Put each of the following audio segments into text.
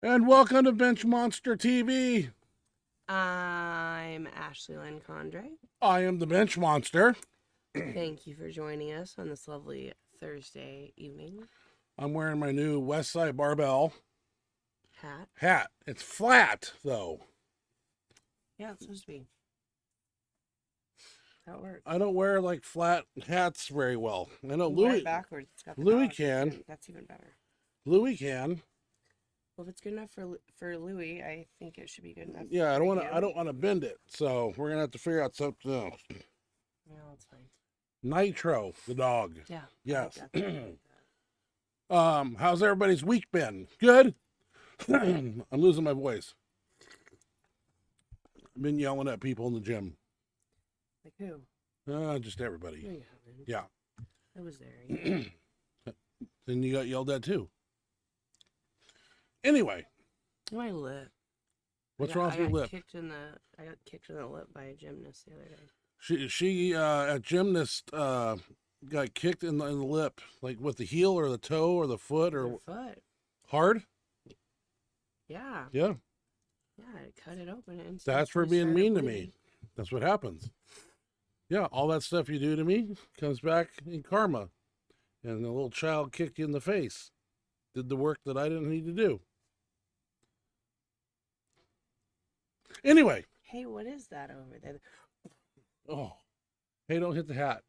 And welcome to Benchmonster TV. I'm Ashley Lynn Condre. I am the Bench Monster. Thank you for joining us on this lovely Thursday evening. I'm wearing my new Westside Barbell Hat. It's flat, though. Yeah, it's supposed to be. That works. I don't wear like flat hats very well. I know You wear Louis it backwards. It's got the Louis dog. can. That's even better. Louis can. Well, if it's good enough for Louis, I think it should be good enough. Yeah, I don't want to. to. I don't want to bend it. So we're gonna have to figure out something else. No, it's fine. Nitro, the dog. Yeah. Yes. I like that. How's everybody's week been? Good. I'm losing my voice. I've been yelling at people in the gym. Like who? Just everybody. No, you haven't. Yeah. I was there. Yeah. Then you got yelled at too. Anyway, My lip. what's wrong with your lip? I got kicked in the lip by a gymnast the other day. She at gymnast got kicked in the lip, like with the heel or the toe or the foot or Your foot. hard. Yeah. Yeah, Yeah, I cut it open. And that's for being mean to me. That's what happens. Yeah, all that stuff you do to me comes back in karma, and the little child kicked you in the face. Did the work that I didn't need to do. Anyway. Hey, what is that over there? Oh, hey, don't hit the hat.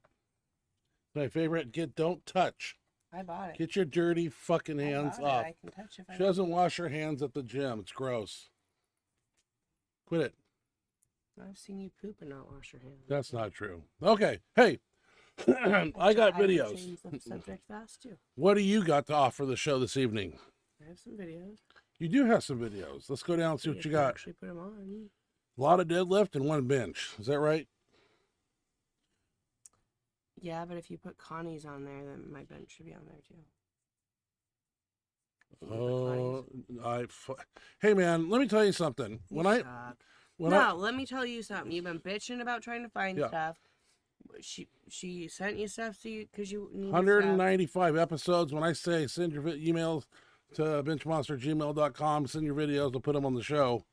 My favorite, don't touch. I bought it. Get your dirty fucking I hands bought it. off. I can touch if I She doesn't wash her hands at the gym. It's gross. Quit it. I've seen you poop and not wash your hands. That's not true. Okay. Hey, I got videos. Change the subject fast too. What do you got to offer the show this evening? I have some videos. You do have some videos. Let's go down and see what you can got. Actually, put them on. A lot of deadlift and one bench. Is that right? Yeah, but if you put Connie's on there, then my bench should be on there too. Hey man, let me tell you something. Let me tell you something. You've been bitching about trying to find stuff. She sent you stuff because you need 195 episodes. When I say send your emails to benchmonstergmail.com, send your videos, I'll put them on the show.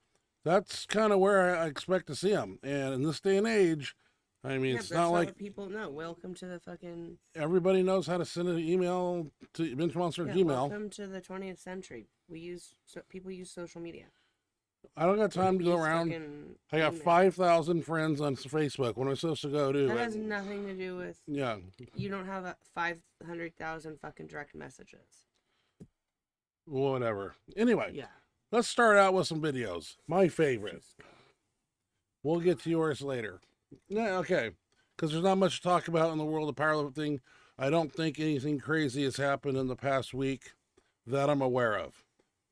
That's kind of where I expect to see them. And in this day and age, I mean, it's not like people know. Welcome to the fucking. Everybody knows how to send an email to Benchmonster Gmail. Welcome to the 20th century. People use social media. I don't got time to go around. I got 5,000 friends on Facebook. When am I supposed to go to? That has nothing to do with. Yeah. You don't have 500,000 fucking direct messages. Whatever. Anyway. Yeah. Let's start out with some videos. My favorite. We'll get to yours later. Yeah, okay. Because there's not much to talk about in the world of powerlifting. I don't think anything crazy has happened in the past week that I'm aware of.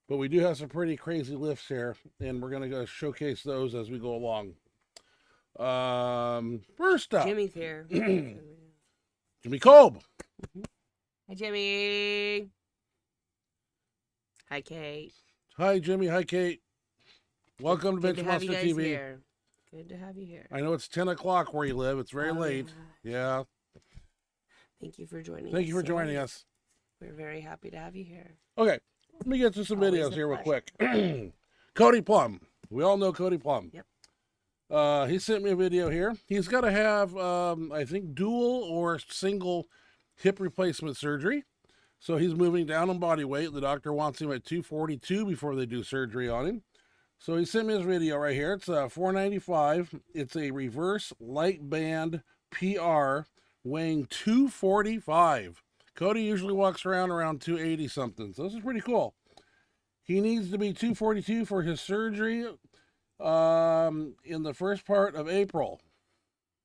But we do have some pretty crazy lifts here, and we're going to go showcase those as we go along. First up. Jimmy's here. Jimmy Kolb. Hi, Jimmy. Hi, Kate. Hi, Jimmy. Hi, Kate. Welcome to Benchmonster TV. Here. Good to have you here. I know it's 10 o'clock where you live. It's very late. Yeah. Thank you for joining us. Thank you for joining us. We're very happy to have you here. Okay. Let me get to some videos here real quick. Cody Plum. We all know Cody Plum. Yep. He sent me a video here. He's got to have, I think, dual or single hip replacement surgery. So he's moving down on body weight. The doctor wants him at 242 before they do surgery on him. So he sent me his video right here. It's $4.95. It's a reverse light band PR weighing 245. Cody usually walks around 280 something. So this is pretty cool. He needs to be 242 for his surgery in the first part of April.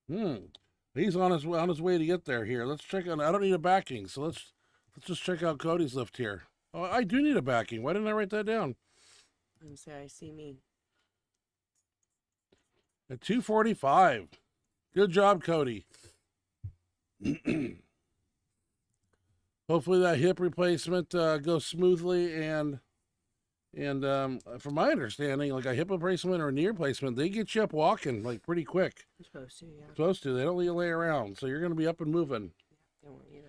He's on his way to get there here. Let's check on. I don't need a backing, so let's just check out Cody's lift here. Oh, I do need a backing. Why didn't I write that down? I see me. At 245. Good job, Cody. Hopefully that hip replacement goes smoothly, and from my understanding, like a hip replacement or a knee replacement, they get you up walking like pretty quick. You're supposed to, yeah. Supposed to. They don't let you lay around, so you're going to be up and moving. They want you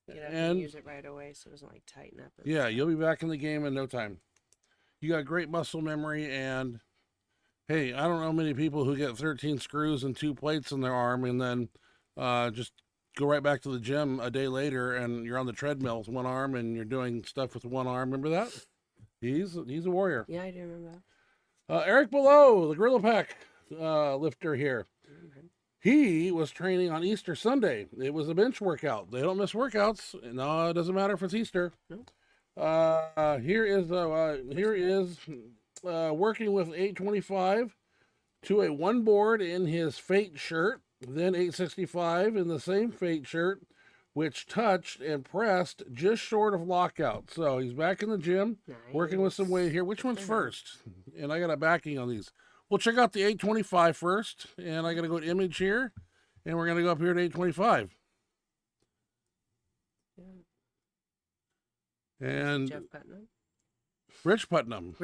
to get up and use it right away so it doesn't like tighten up. Yeah, you'll be back in the game in no time. You got great muscle memory, and hey, I don't know many people who get 13 screws and 2 plates in their arm and then just go right back to the gym a day later and you're on the treadmill with one arm and you're doing stuff with one arm. Remember that? He's a warrior. Yeah, I do remember that. Eric Below, the Gorilla Pack lifter here. He was training on Easter Sunday. It was a bench workout. They don't miss workouts. No, it doesn't matter if it's Easter. Nope. Here is working with 825 to a one board in his Fate shirt, then 865 in the same Fate shirt, which touched and pressed just short of lockout. So he's back in the gym, working with some weight here. Which one's first? And I got a backing on these. We'll check out the 825 first, and I got to go to image here, and we're going to go up here to 825. Yeah. And Jeff Putnam. Rich Putnam.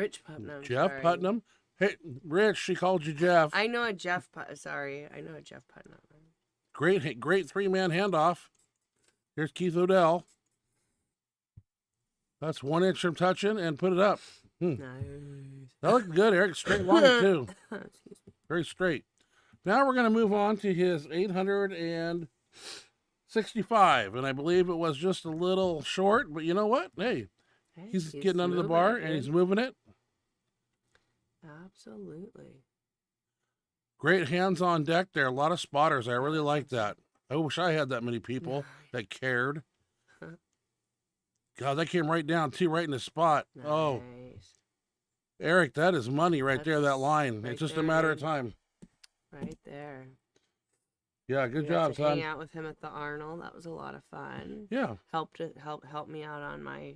Jeff sorry. Putnam. Hey, Rich, she called you Jeff. I know a Jeff Sorry, I know a Jeff Putnam. Great 3-man handoff. Here's Keith Odell. That's 1 inch from touching and put it up. Nice. That looked good, Eric. Straight line, too. Very straight. Now we're going to move on to his 865. And I believe it was just a little short, but you know what? Hey, he's getting under the bar and he's moving it. Absolutely. Great hands on deck there. A lot of spotters. I really like that. I wish I had that many people that cared. God, that came right down, too, right in the spot. Nice. Oh. Eric, that is money right there, that line. Right it's just there, a matter of time. Right there. Yeah, good job, son. Hang out with him at the Arnold. That was a lot of fun. Yeah. Helped me out on my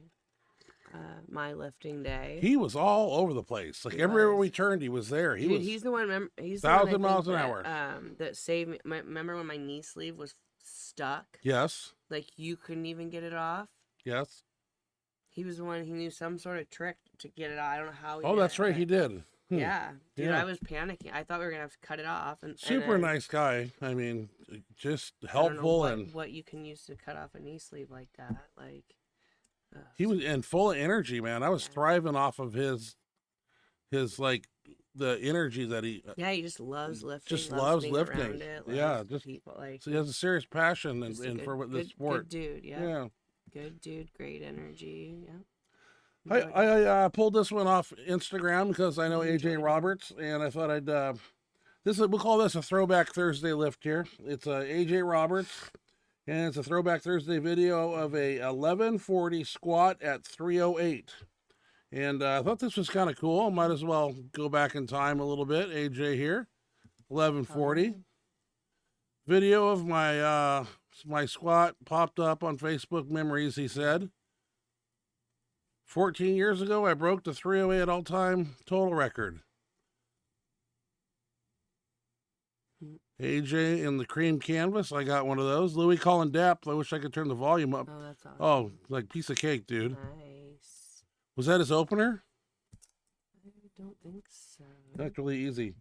my lifting day. He was all over the place. Like everywhere we turned, he was there. He's the one. He's 1,000 miles an hour. That saved me. Remember when my knee sleeve was stuck? Yes. Like you couldn't even get it off. Yes. He was the one. He knew some sort of trick to get it off. I don't know how. Oh, that's right. He did. Yeah, dude, I was panicking. I thought we were gonna have to cut it off. Super nice guy. I mean, just helpful and what you can use to cut off a knee sleeve like that. Like he was in full of energy, man. I was thriving off of his like the energy that he. Yeah, he just loves lifting. Just loves lifting. Yeah, just people like. So he has a serious passion and for the sport. Good dude. Yeah. Good dude. Great energy. Yeah. I pulled this one off Instagram because I know AJ Roberts, and I thought I'd we'll call this a Throwback Thursday lift here. It's AJ Roberts, and it's a Throwback Thursday video of a 1140 squat at 308. And I thought this was kind of cool. Might as well go back in time a little bit. AJ here, 1140. Video of my my squat popped up on Facebook Memories, he said. 14 years ago, I broke the 308 all-time total record. AJ in the cream canvas, I got one of those. Louis calling depth. I wish I could turn the volume up. Oh, that's awesome. Oh, like piece of cake, dude. Nice. Was that his opener? I don't think so. That's really easy.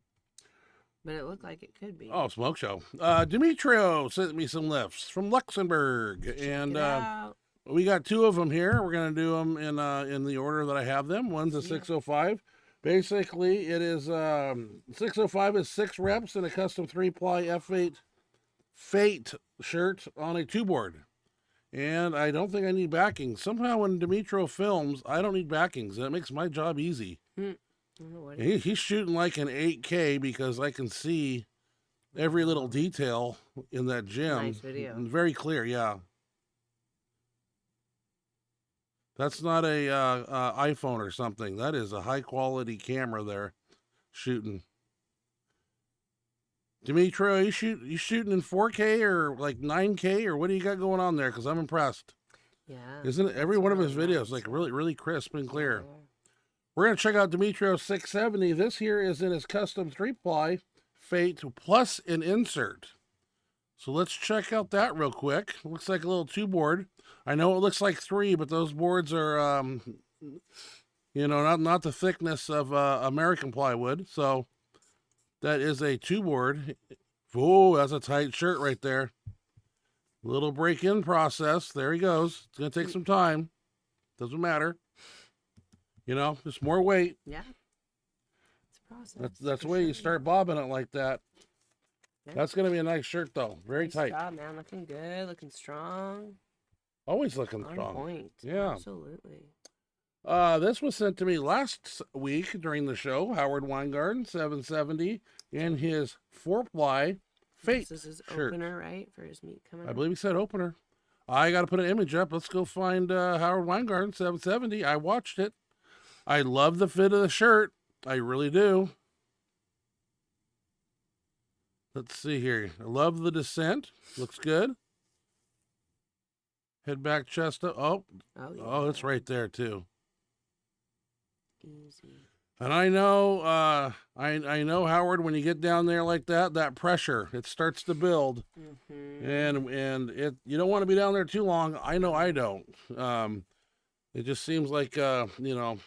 But it looked like it could be. Oh, smoke show. Demetrio sent me some lifts from Luxembourg. Check it out. We got 2 of them here. We're going to do them in the order that I have them. One's a 605. Basically, it is 605 is 6 reps in a custom 3-ply F8 Fate shirt on a 2-board. And I don't think I need backing. Somehow when Demetrio films, I don't need backings. That makes my job easy. He's shooting like an 8K because I can see every little detail in that gym. Nice video. Very clear, yeah. That's not a iPhone or something. That is a high quality camera there shooting. Demetrio, you shooting in 4K or like 9K or what do you got going on there? Because I'm impressed. Yeah. Isn't it? Every one of his videos like really, really crisp and clear. Yeah. We're going to check out Demetrio 670. This here is in his custom 3-ply Fate plus an insert. So let's check out that real quick. Looks like a little 2-board. I know it looks like 3, but those boards are, not the thickness of American plywood. So that is a 2-board. Oh, that's a tight shirt right there. Little break-in process. There he goes. It's going to take some time. Doesn't matter. You know, just more weight. Yeah. It's a process. That's the way you start bobbing it like that. Yeah. That's going to be a nice shirt, though. Very nice tight. Job, man. Looking good. Looking strong. Always looking On strong. point. Yeah. Absolutely. This was sent to me last week during the show. Howard Weingarten, 770, in his 4-ply Fate This is his shirt. opener, right? For his meet coming I up? believe he said opener. I got to put an image up. Let's go find Howard Weingarten, 770. I watched it. I love the fit of the shirt. I really do. Let's see here. I love the descent. Looks good. Head back, chest up. Oh, yeah. oh, it's right there too. Easy. And I know, I know, Howard, when you get down there like that, that pressure, it starts to build, and it, you don't want to be down there too long. I know I don't. It just seems like, you know,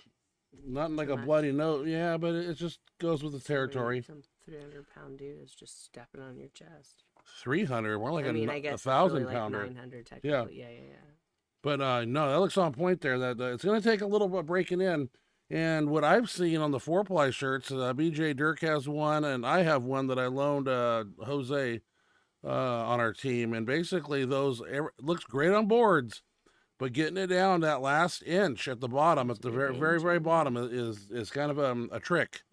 not like a bloody nose. Yeah, but it just goes with the territory. Some 300-pound dude is just stepping on your chest. 300, more like I guess 1,000 really pounder. Like 900 technically. Yeah. But no, that looks on point there. That it's going to take a little bit breaking in. And what I've seen on the 4-ply shirts, BJ Dirk has one, and I have one that I loaned Jose on our team. And basically, those looks great on boards, but getting it down that last inch at the bottom, at the very bottom, is kind of a trick.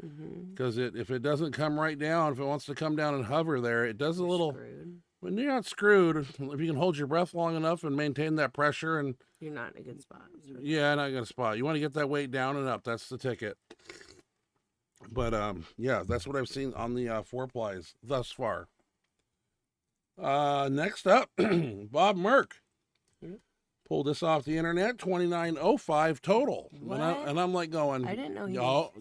Because if it doesn't come right down, if it wants to come down and hover there, it does a little. Screwed. When you're not screwed, if you can hold your breath long enough and maintain that pressure, and you're not in a good spot. Yeah, not a good spot. You want to get that weight down and up. That's the ticket. But yeah, that's what I've seen on the 4-plies thus far. Next up, Bob Merck. Pulled this off the internet, 2905 total. What? And I'm like going, I didn't know he was...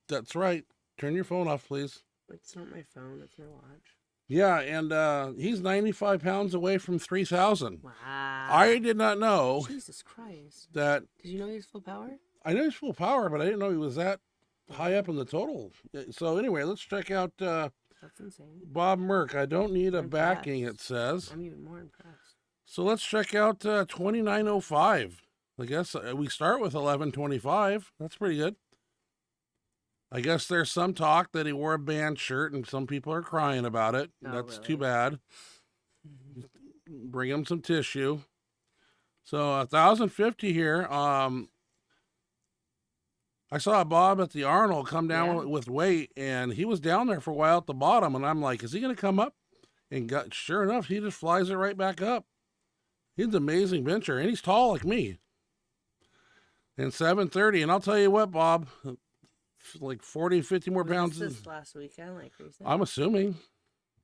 That's right. Turn your phone off, please. It's not my phone, it's my watch. Yeah, and he's 95 pounds away from 3,000. Wow. I did not know. Jesus Christ. That. Did you know he was full power? I know he's full power, but I didn't know he was that high up in the total. So anyway, let's check out That's insane. Bob Merck. I don't need a backing, it says. I'm even more impressed. So let's check out 2905. I guess we start with 1125. That's pretty good. I guess there's some talk that he wore a band shirt, and some people are crying about it. Oh, That's really? too bad. Bring him some tissue. So 1,050 here. I saw Bob at the Arnold come down with weight, and he was down there for a while at the bottom, and I'm like, is he going to come up? And sure enough, he just flies it right back up. He's an amazing bencher, and he's tall like me. And 730, and I'll tell you what, Bob, like 40, 50 more pounds. This last weekend, like recently? I'm assuming.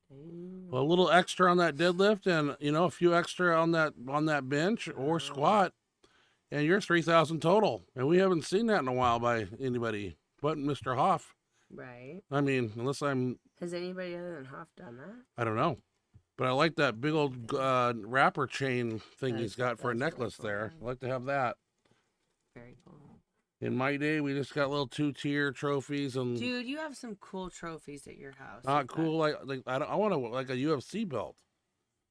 Well, a little extra on that deadlift, and a few extra on that bench or squat, and you're 3,000 total. And we haven't seen that in a while by anybody but Mr. Hoff. Right. I mean, unless Has anybody other than Hoff done that? I don't know. But I like that big old wrapper chain thing he's got for a necklace there. I'd like to have that. Very cool. In my day, we just got little 2-tier trophies and. Dude, you have some cool trophies at your house. Not cool. Like I want like a UFC belt.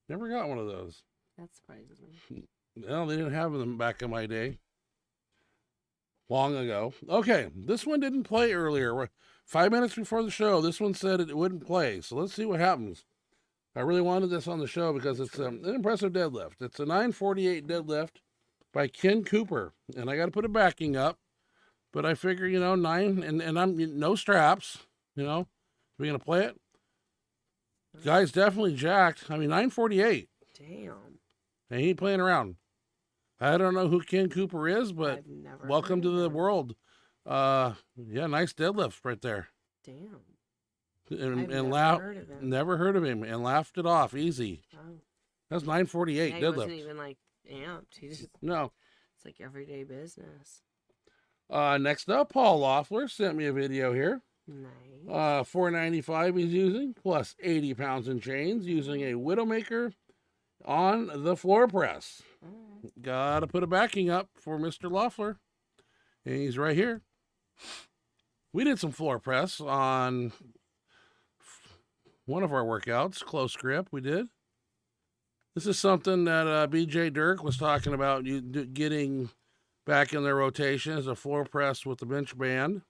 Never got one of those. That surprises me. No, they didn't have them back in my day. Long ago. Okay, this one didn't play earlier. 5 minutes before the show, this one said it wouldn't play. So let's see what happens. I really wanted this on the show because it's an impressive deadlift. It's a 948 deadlift by Ken Cooper, and I got to put a backing up. But I figure, 9, and I'm no straps. We're gonna play it. Guy's definitely jacked. 948. Damn. And he ain't playing around. I don't know who Ken Cooper is, but welcome to the world. Yeah, nice deadlift right there. Damn. And never heard of him. And laughed it off easy. Oh. That's 948 yeah, deadlift. He wasn't even amped. He just no. It's like everyday business. Next up, Paul Loeffler sent me a video here. Nice. 495 he's using, plus 80 pounds in chains, using a Widowmaker on the floor press. Right. Gotta put a backing up for Mr. Loeffler. And he's right here. We did some floor press on one of our workouts, close grip, we did. This is something that BJ Dirk was talking about, getting back in their rotation is a floor press with the bench band.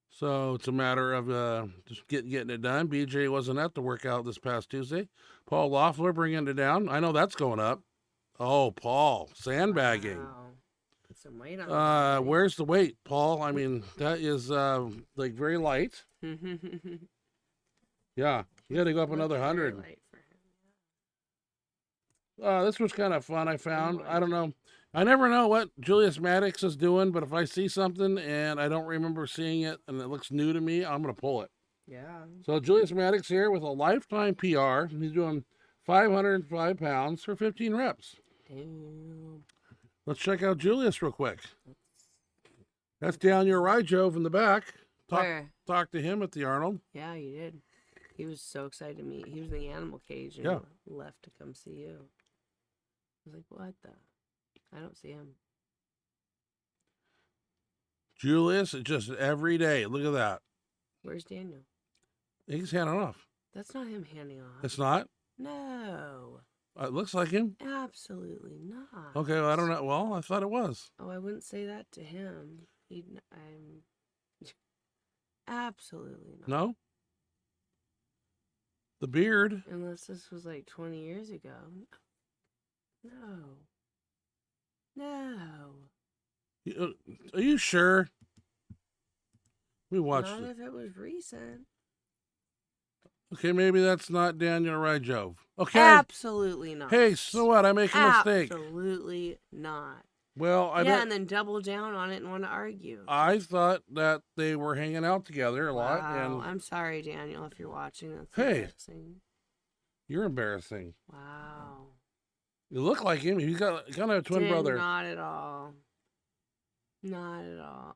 So it's a matter of just getting it done. BJ wasn't at the workout this past Tuesday. Paul Loeffler bringing it down. I know that's going up. Oh, Paul, sandbagging. Wow. Put some weight on where's the weight, Paul? I mean, that is like very light. Yeah, you got to go up another 100. This was kind of fun, I found. I don't know. I never know what Julius Maddox is doing, but if I see something and I don't remember seeing it and it looks new to me, I'm going to pull it. Yeah. So Julius Maddox here with a lifetime PR. He's doing 505 pounds for 15 reps. Damn. Let's check out Julius real quick. That's Daniel Ryjove in the back. Talk to him at the Arnold. Yeah, you did. He was so excited to meet. He was in the animal cage and left to come see you. I was like, what the? I don't see him. Julius, just every day. Look at that. Where's Daniel? He's handing off. That's not him handing off. It's not? No. It looks like him. Absolutely not. Okay, well, I don't know. Well, I thought it was. Oh, I wouldn't say that to him. I'm absolutely not. No? The beard. Unless this was like 20 years ago. No. Are you sure? We watched Not if it was recent. Okay, maybe that's not Daniel Ryjove. Okay. Absolutely not. Hey, so what? I make a mistake. Absolutely not. Well, and then double down on it and want to argue. I thought that they were hanging out together a lot. And I'm sorry, Daniel, if you're watching. That's embarrassing. You're embarrassing. Wow. You look like him. He's got kind of a twin brother. Not at all. Not at all.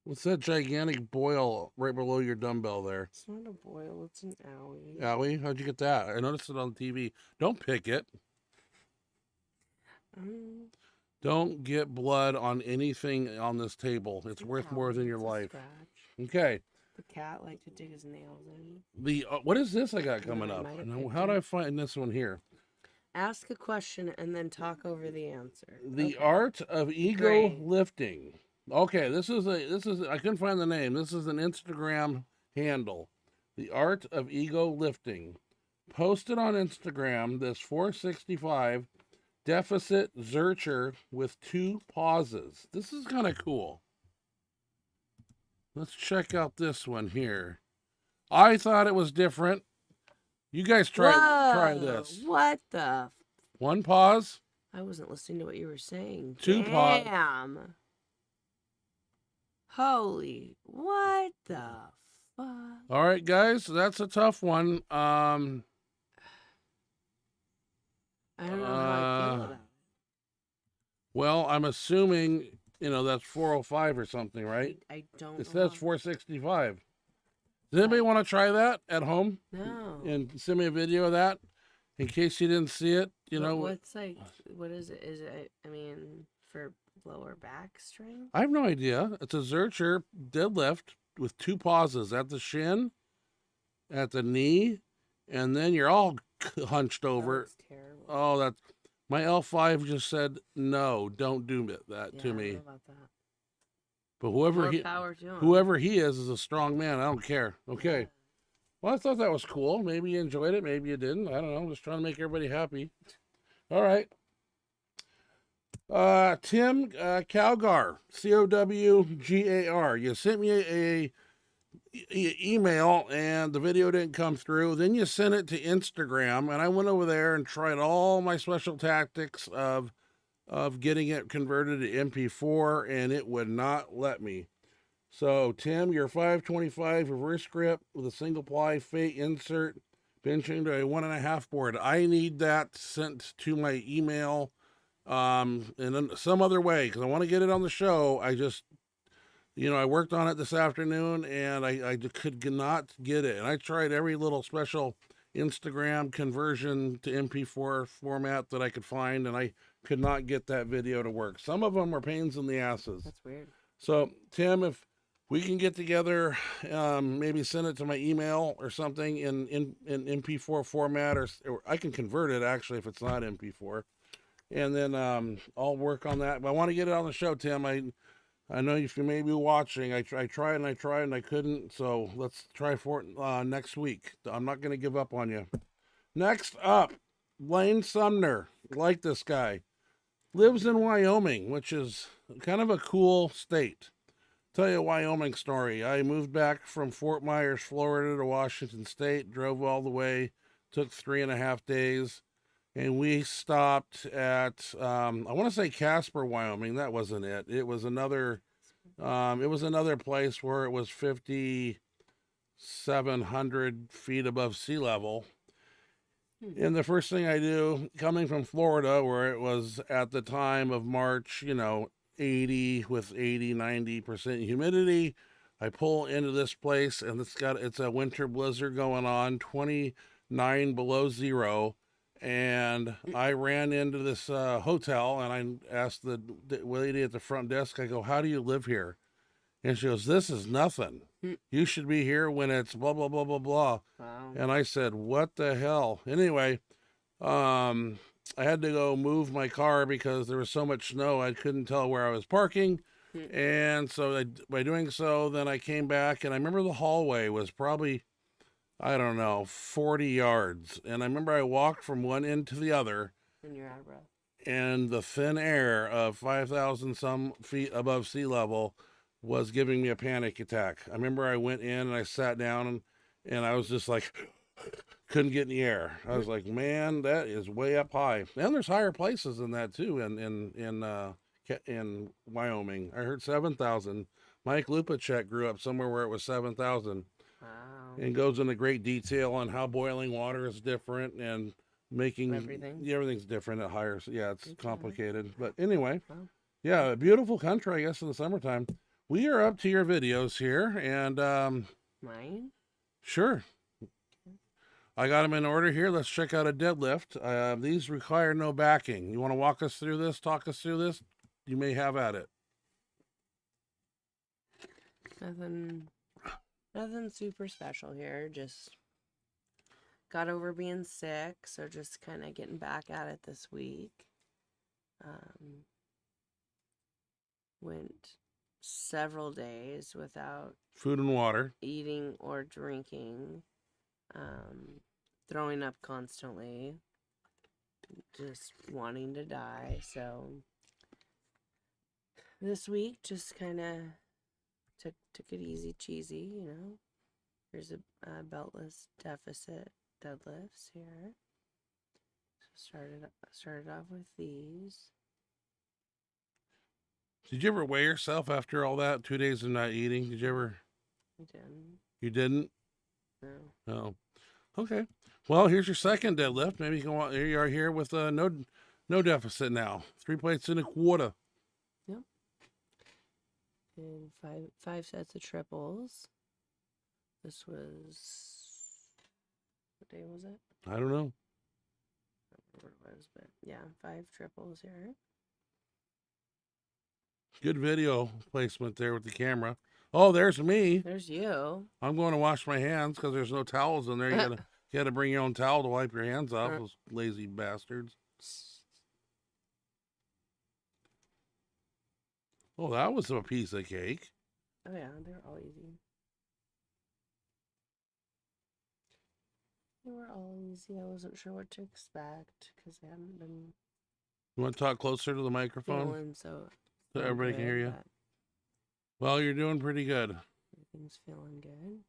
What's that gigantic boil right below your dumbbell there? It's not a boil. It's an owie. Owie? How'd you get that? I noticed it on TV. Don't pick it. Don't get blood on anything on this table. It's worth more than your life. Okay. The cat liked to dig his nails in. What is this I got coming up? How do I find this one here? Ask a question and then talk over the answer. The art of ego lifting. Okay, this is I couldn't find the name. This is an Instagram handle. The art of ego lifting. Posted on Instagram, this 465 deficit Zercher with 2 pauses. This is kind of cool. Let's check out this one here. I thought it was different. You guys try this. What the? 1 pause. I wasn't listening to what you were saying. 2 pause. Damn. Holy, what the fuck? All right, guys, that's a tough one. I don't know how I feel about it. Well, I'm assuming, that's 405 or something, right? I don't know. It says 465. Does anybody want to try that at home? No. And send me a video of that in case you didn't see it. What is it? Is it, for lower back strength? I have no idea. It's a Zercher deadlift with 2 pauses at the shin, at the knee, and then you're all hunched over. That's terrible. Oh, my L5 just said, no, don't do that to me. I don't know about that. But whoever he is a strong man. I don't care. Okay. Yeah. Well, I thought that was cool. Maybe you enjoyed it. Maybe you didn't. I don't know. I'm just trying to make everybody happy. All right. Tim Cowgar, Cowgar. You sent me a email and the video didn't come through. Then you sent it to Instagram, and I went over there and tried all my special tactics of getting it converted to MP4, and it would not let me. So, Tim, your 525 reverse grip with a single ply fate insert, benching to a 1.5 board. I need that sent to my email in some other way, because I want to get it on the show. I just, I worked on it this afternoon, and I could not get it. And I tried every little special Instagram conversion to MP4 format that I could find, and I could not get that video to work. Some of them were pains in the asses. That's weird. So, Tim, we can get together, maybe send it to my email or something in MP4 format, or I can convert it actually if it's not MP4, and then I'll work on that. But I want to get it on the show, Tim. I know if you may be watching. I tried and I couldn't. So let's try for it next week. I'm not going to give up on you. Next up, Blaine Sumner. Like this guy. Lives in Wyoming, which is kind of a cool state. Tell you a Wyoming story. I moved back from Fort Myers, Florida to Washington State, drove all the way, took 3.5 days, and we stopped at, I want to say Casper, Wyoming. That wasn't it. It was another place where it was 5,700 feet above sea level. And the first thing I do, coming from Florida, where it was at the time of March, 80 with 90% humidity, I pull into this place and it's a winter blizzard going on, 29 below zero. And I ran into this hotel and I asked the lady at the front desk, I go, how do you live here? And she goes, this is nothing. You should be here when it's blah, blah, blah, blah, blah. Wow. And I said, what the hell? Anyway, I had to go move my car because there was so much snow, I couldn't tell where I was parking. And so by doing so, then I came back, and I remember the hallway was probably, I don't know, 40 yards. And I remember I walked from one end to the other. And you're out of breath. And the thin air of 5,000 some feet above sea level was giving me a panic attack. I remember I went in and I sat down and I was just like, couldn't get in the air. I was like, man, that is way up high. And there's higher places than that too in Wyoming. I heard 7,000. Mike Lupacek grew up somewhere where it was 7,000. Wow. And goes into great detail on how boiling water is different and making everything's different at higher. Yeah, it's complicated. But anyway, yeah, a beautiful country, I guess, in the summertime. We are up to your videos here, and mine? Sure. I got them in order here. Let's check out a deadlift. These require no backing. You want to walk us through this, talk us through this? You may have at it. Nothing super special here. Just got over being sick, so just kind of getting back at it this week. Went several days without food and water, eating or drinking, throwing up constantly, just wanting to die. So this week just kind of took it easy cheesy, Here's a beltless deficit deadlifts here. So started off with these. Did you ever weigh yourself after all that? 2 days of not eating? Did you ever? I didn't. You didn't? No. Oh. Okay. Well, here's your second deadlift. Maybe you can walk. Here you are here with no deficit now. 3 plates and a quarter. Yep. And five sets of triples. This was, what day was it? I don't know. I don't remember what it was, but yeah, 5 triples here. Good video placement there with the camera. Oh, there's me. There's you. I'm going to wash my hands because there's no towels in there. You gotta bring your own towel to wipe your hands off. Those lazy bastards. Oh, that was a piece of cake. Oh yeah, they're all easy. They were all easy. I wasn't sure what to expect because I hadn't been. You want to talk closer to the microphone? So everybody can hear you. Well, you're doing pretty good. Everything's feeling good.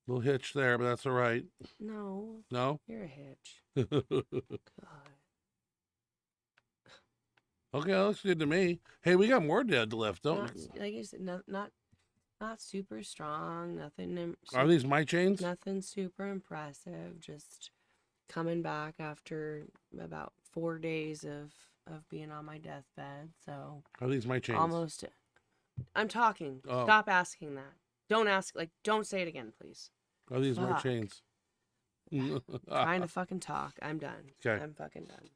Little hitch there, but that's all right. No. No? You're a hitch. God. Okay, that looks good to me. Hey, we got more deadlift, don't we? Like I said, not super strong. Nothing. Are these my chains? Nothing super impressive. Just coming back after about 4 days of being on my deathbed. So. Are these my chains? Almost. I'm talking. Oh. Stop asking that. Don't ask. Don't say it again, please. Are these my chains? Trying to fucking talk. I'm done. Okay. I'm fucking done.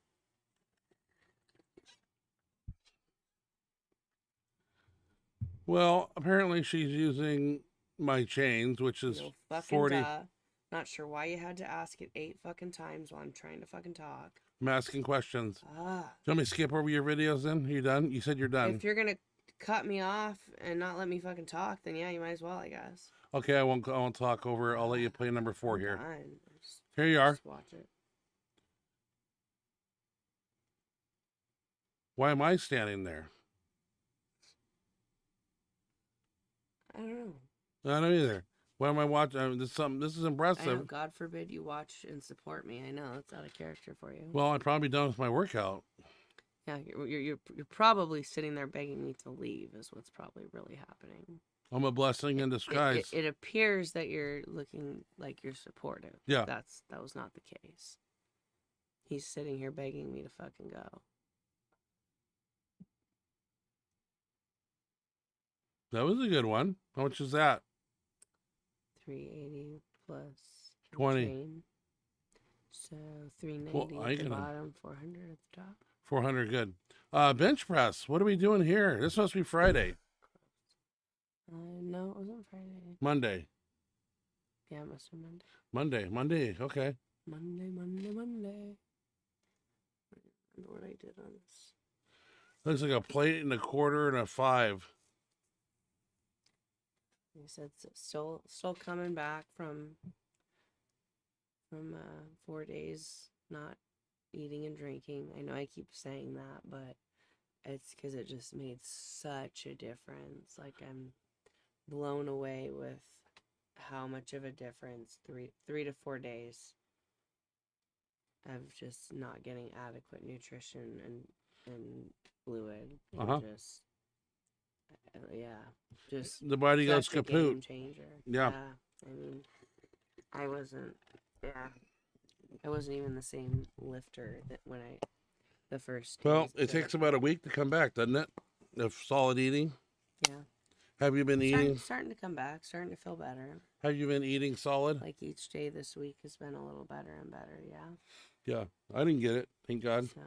Well, apparently she's using my chains, which is No fucking 40. duh. Not sure why you had to ask it 8 fucking times while I'm trying to fucking talk. I'm asking questions. Ah. Do you want me to skip over your videos then? Are you done? You said you're done. If you're gonna cut me off and not let me fucking talk, then yeah, you might as well, I guess. Okay, I won't talk over. I'll let you play number 4 I'm here. done. Here you are. Just watch it. Why am I standing there? I don't know. I don't either. Why am I watching? This is I impressive. know, God forbid you watch and support me. I know that's out of character for you. Well, I'm probably done with my workout. Yeah, you're probably sitting there begging me to leave. Is what's probably really happening. I'm a blessing in disguise. It appears that you're looking like you're supportive. Yeah. That was not the case. He's sitting here begging me to fucking go. That was a good one. How much is that? 380 plus 20. chain. So 390 at the bottom, 400 at the top. 400, good. Bench press. What are we doing here? This must be Friday. No, it wasn't Friday. Monday. Yeah, it must have been Monday. Monday. Okay. Monday. I don't remember what I did on this. Looks like a plate and a quarter and a 5. He said still coming back from 4 days not eating and drinking. I know I keep saying that, but it's because it just made such a difference. Like, I'm blown away with how much of a difference 3 to 4 days of just not getting adequate nutrition and fluid. And just the body goes such a kaput. game changer. Yeah. I mean, I wasn't even the same lifter that when the first. Well, it takes about a week to come back, doesn't it? Of solid eating. Yeah. Have you been eating? Starting to come back, starting to feel better. Have you been eating solid? Like each day this week has been a little better and better, yeah. Yeah, I didn't get it, thank God. So,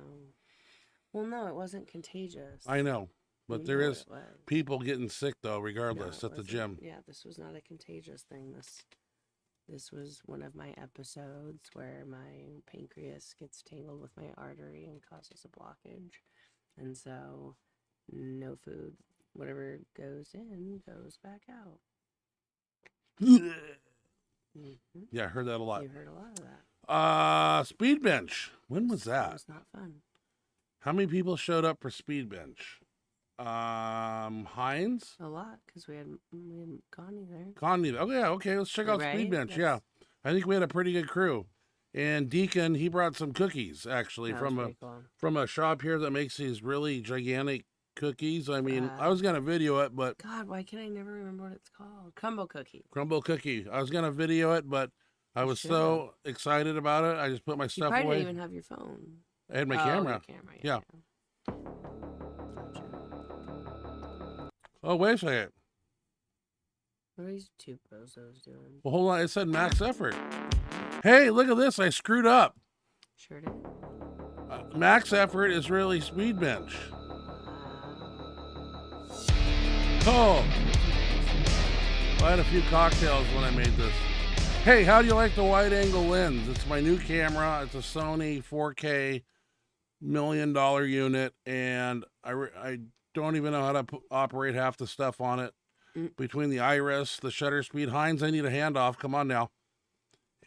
well, no, it wasn't contagious. I know, but there is it was. people getting sick though, regardless, No, at the it gym. wasn't. Yeah, this was not a contagious thing. This was one of my episodes where my pancreas gets tangled with my artery and causes a blockage. And so, no food. Whatever goes in goes back out. Yeah, I heard that a lot. You heard a lot of that. Speed bench. When was that? It was not fun. How many people showed up for speed bench? Heinz? A lot, because we had Connie there. Connie. Oh yeah, okay. Let's check out Right? speed bench. Yeah, I think we had a pretty good crew. And Deacon, he brought some cookies actually That from was pretty cool. from a shop here that makes these really gigantic cookies. I mean, I was gonna video it, but God, why can I never remember what it's called? Crumble cookie. crumble cookie. I was gonna video it, but I was so excited about it. I just put my You stuff probably away. didn't even have your phone. I had my Your camera. camera. Yeah. Gotcha. Oh, wait a second. What are these two bozos doing? Well, hold on. It said max effort. Hey, look at this. I screwed up. Sure did. Max effort is really speed bench. Oh. I had a few cocktails when I made this. Hey, how do you like the wide angle lens? It's my new camera. It's a Sony 4K $1 million unit, and I don't even know how to operate half the stuff on it. Between the iris, the shutter speed. Heinz, I need a handoff. Come on now.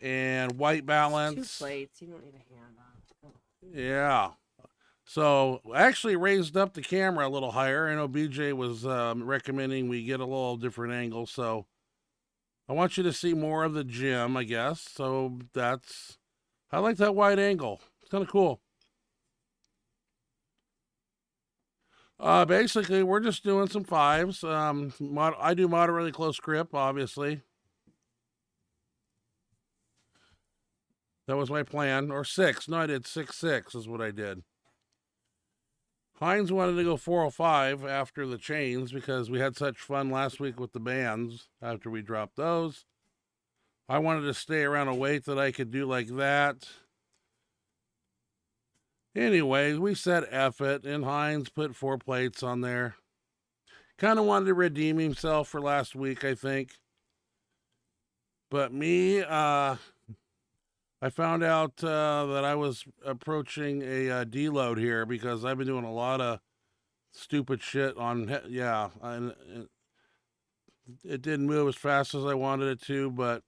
And white balance. 2 plates. You don't need a hand on. Yeah. So I actually raised up the camera a little higher. I know BJ was recommending we get a little different angle. So I want you to see more of the gym, I guess. So I like that wide angle. It's kind of cool. Basically, we're just doing some 5s. I do moderately close grip, obviously. That was my plan. Or 6. No, I did 6-6 is what I did. Heinz wanted to go 405 after the chains because we had such fun last week with the bands after we dropped those. I wanted to stay around a weight that I could do like that. Anyways, we said F it, and Heinz put 4 plates on there. Kind of wanted to redeem himself for last week, I think. But me, I found out that I was approaching a deload here because I've been doing a lot of stupid shit on, yeah, it didn't move as fast as I wanted it to, but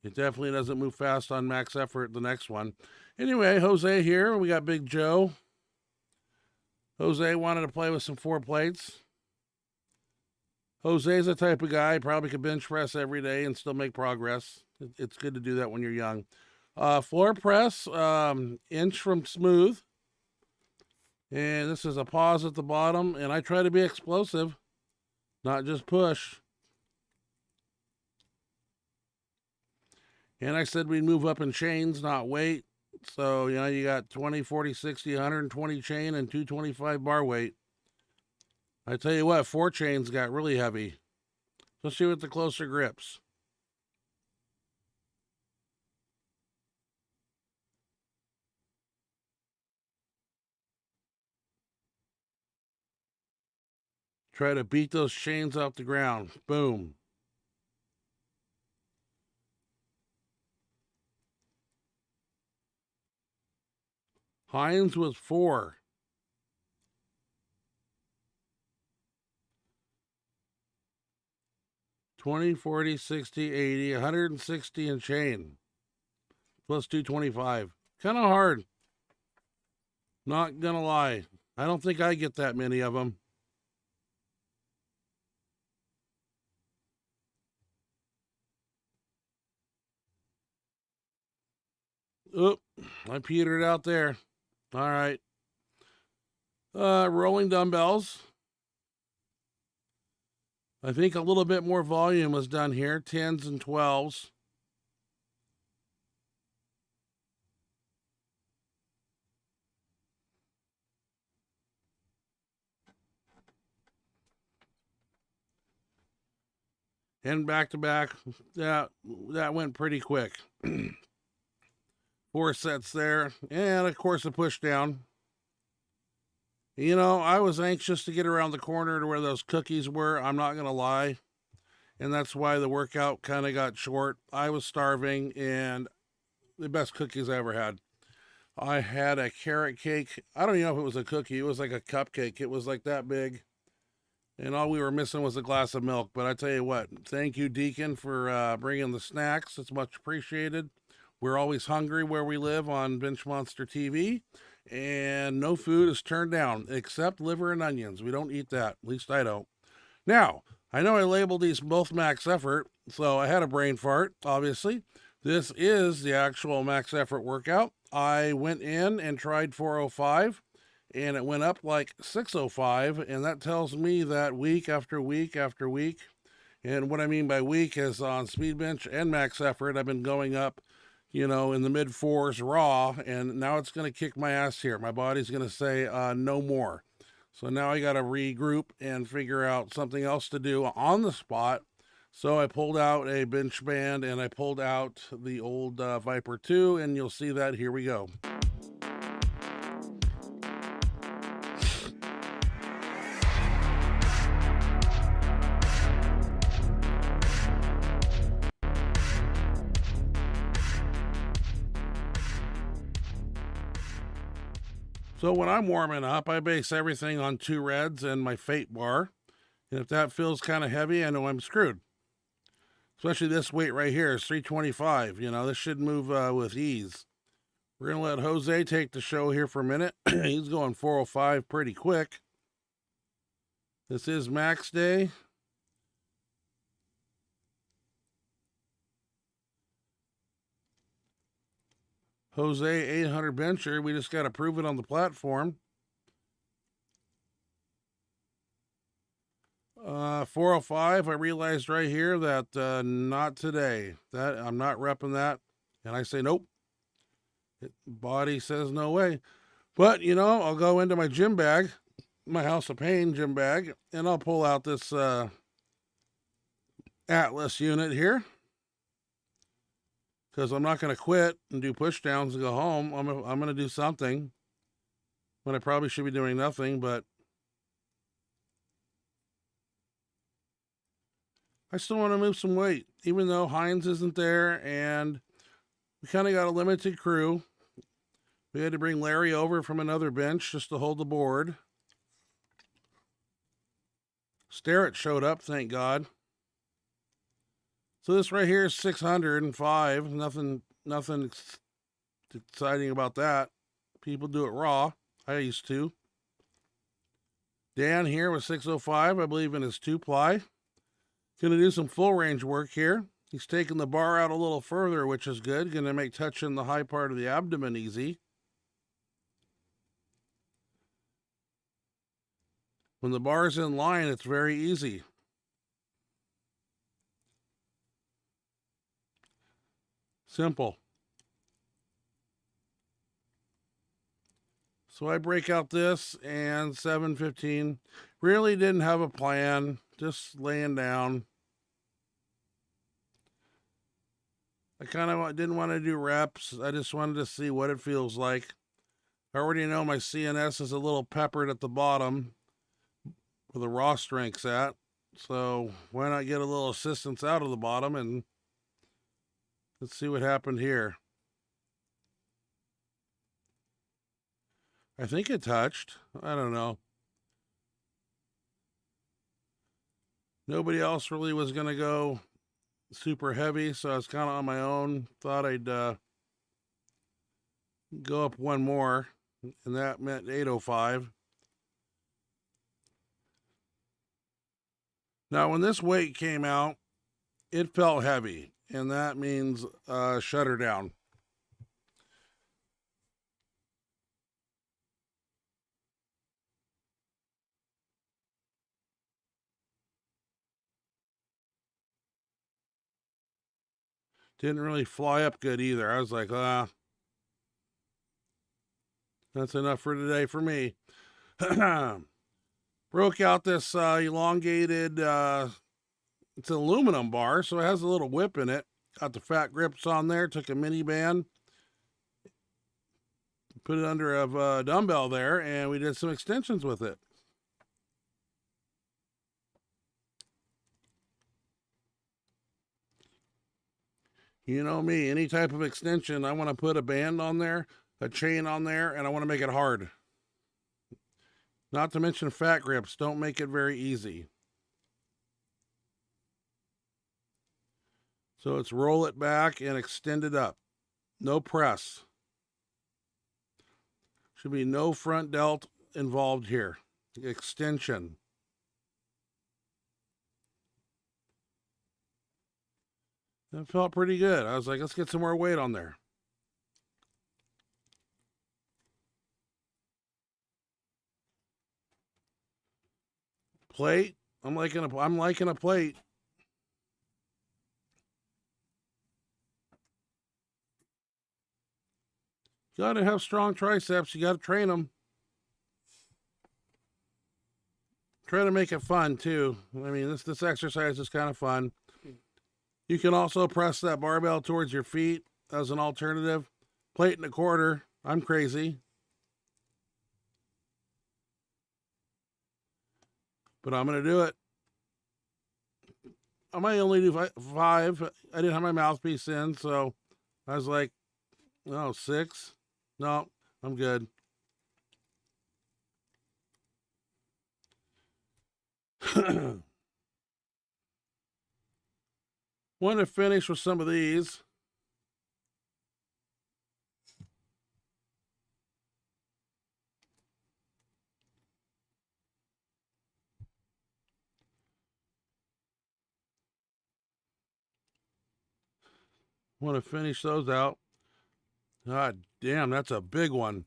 it definitely doesn't move fast on max effort, the next one. Anyway, Jose here. We got Big Joe. Jose wanted to play with some 4 plates. Jose's the type of guy probably could bench press every day and still make progress. It's good to do that when you're young. Floor press, inch from smooth. And this is a pause at the bottom. And I try to be explosive, not just push. And I said we'd move up in chains, not weight. So, you know, you got 20, 40, 60, 120 chain and 225 bar weight. I tell you what, 4 chains got really heavy, especially with the closer grips. Try to beat those chains off the ground. Boom. Hines was 4. 20, 40, 60, 80, 160 and chain. Plus 225. Kind of hard. Not gonna lie. I don't think I get that many of them. Oop, I petered out there. All right. Rolling dumbbells. I think a little bit more volume was done here. 10s and 12s. And back to back. That went pretty quick. 4 sets there. And of course a push down. You know, I was anxious to get around the corner to where those cookies were. I'm not going to lie. And that's why the workout kind of got short. I was starving and the best cookies I ever had. I had a carrot cake. I don't even know if it was a cookie. It was like a cupcake. It was like that big. And all we were missing was a glass of milk. But I tell you what, thank you, Deacon, for bringing the snacks. It's much appreciated. We're always hungry where we live on Benchmonster TV. And no food is turned down except liver and onions. We don't eat that. At least I don't. Now, I know I labeled these both max effort, so I had a brain fart, obviously. This is the actual max effort workout. I went in and tried 405, and it went up like 605, and that tells me that week after week after week, and what I mean by week is on speed bench and max effort, I've been going up, you know, in the mid 4s raw, and now it's going to kick my ass here. My body's going to say no more. So now I got to regroup and figure out something else to do on the spot. So I pulled out a bench band and I pulled out the old Viper 2, and you'll see that. Here we go. So when I'm warming up, I base everything on 2 reds and my fate bar. And if that feels kind of heavy, I know I'm screwed. Especially this weight right here is 325. You know, this should move with ease. We're going to let Jose take the show here for a minute. He's going 405 pretty quick. This is max day. Jose 800 bencher. We just got to prove it on the platform. 405. I realized right here that not today. That I'm not repping that, and I say nope. Body says no way. But you know, I'll go into my gym bag, my House of Pain gym bag, and I'll pull out this Atlas unit here. Because I'm not going to quit and do push downs and go home. I'm going to do something when I probably should be doing nothing, but I still want to move some weight, even though Hines isn't there and we kind of got a limited crew. We had to bring Larry over from another bench just to hold the board. Starrett showed up, thank God. So this right here is 605. Nothing exciting about that. People do it raw. I used to. Dan here with 605, I believe in his 2-ply. Gonna do some full range work here. He's taking the bar out a little further, which is good. Gonna make touching the high part of the abdomen easy. When the bar's in line, it's very easy. Simple. So I break out this and 715. Really didn't have a plan, just laying down. I kind of didn't want to do reps. I just wanted to see what it feels like. I already know my CNS is a little peppered at the bottom where the raw strength's at. So why not get a little assistance out of the bottom, and let's see what happened here. I think it touched. I don't know. Nobody else really was going to go super heavy, so I was kind of on my own. Thought I'd go up one more, and that meant 805. Now, when this weight came out, it felt heavy, and that means shut her down. Didn't really fly up good either. I was like, that's enough for today for me. Broke out this elongated, it's an aluminum bar, so it has a little whip in it. Got the fat grips on there, took a mini band, put it under a dumbbell there, and we did some extensions with it. You know me, any type of extension, I want to put a band on there, a chain on there, and I want to make it hard. Not to mention fat grips, don't make it very easy. So it's roll it back and extend it up. No press. Should be no front delt involved here. Extension. That felt pretty good. I was like, let's get some more weight on there. Plate. I'm liking a plate. You gotta have strong triceps. You gotta train them. Try to make it fun too. I mean, this exercise is kind of fun. You can also press that barbell towards your feet as an alternative. Plate and a quarter. I'm crazy. But I'm going to do it. I might only do 5. I didn't have my mouthpiece in, so I was like, oh, 6. No, I'm good. Want to finish with some of these. Want to finish those out. God damn, that's a big one.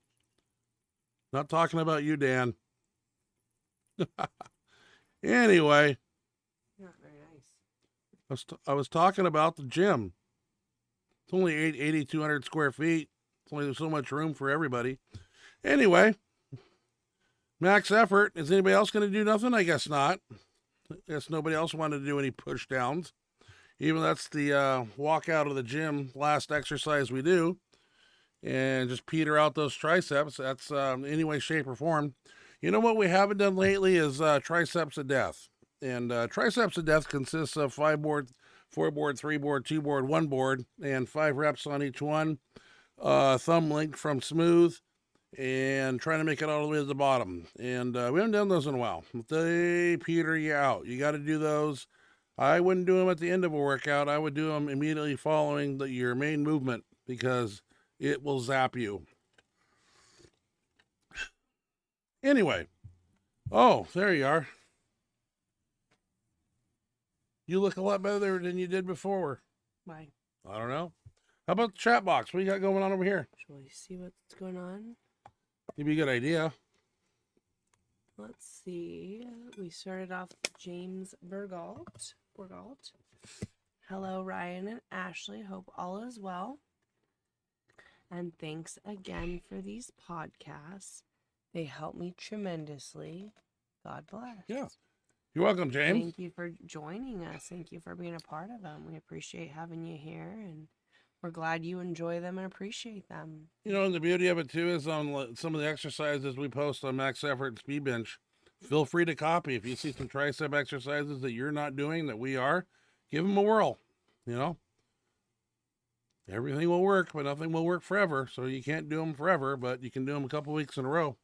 Not talking about you, Dan. Anyway. Not very nice. I was talking about the gym. It's only 8,200 square feet. It's only so much room for everybody. Anyway, max effort. Is anybody else going to do nothing? I guess not. I guess nobody else wanted to do any push downs. Even that's the walk out of the gym last exercise we do. And just peter out those triceps. That's any way, shape, or form. You know what we haven't done lately is triceps of death. And triceps of death consists of 5 board, 4 board, 3 board, 2 board, 1 board, and 5 reps on each one. Thumb length from smooth, and trying to make it all the way to the bottom. And we haven't done those in a while. They peter you out. You got to do those. I wouldn't do them at the end of a workout. I would do them immediately following your main movement because it will zap you. Anyway. Oh, there you are. You look a lot better than you did before. Why? I don't know. How about the chat box? What do you got going on over here? Shall we see what's going on? Give me a good idea. Let's see. We started off with James Bergalt. Hello, Ryan and Ashley. Hope all is well. And thanks again for these podcasts. They help me tremendously. God bless. Yeah. You're welcome, James. Thank you for joining us. Thank you for being a part of them. We appreciate having you here, and we're glad you enjoy them and appreciate them. You know, and the beauty of it, too, is on some of the exercises we post on Max Effort and Speed Bench, feel free to copy. If you see some tricep exercises that you're not doing, that we are, give them a whirl, you know. Everything will work, but nothing will work forever, so you can't do them forever, but you can do them a couple weeks in a row.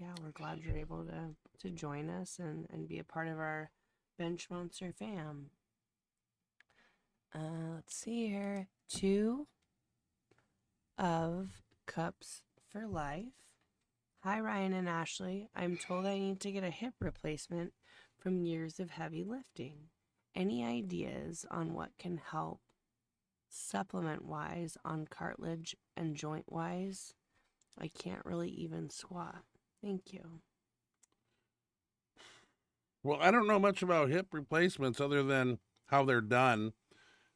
Yeah, we're glad you're able to join us and be a part of our Benchmonster fam. Let's see here. 2 of Cups for Life. Hi, Ryan and Ashley. I'm told I need to get a hip replacement from years of heavy lifting. Any ideas on what can help supplement-wise on cartilage and joint-wise? I can't really even squat. Thank you. Well, I don't know much about hip replacements other than how they're done.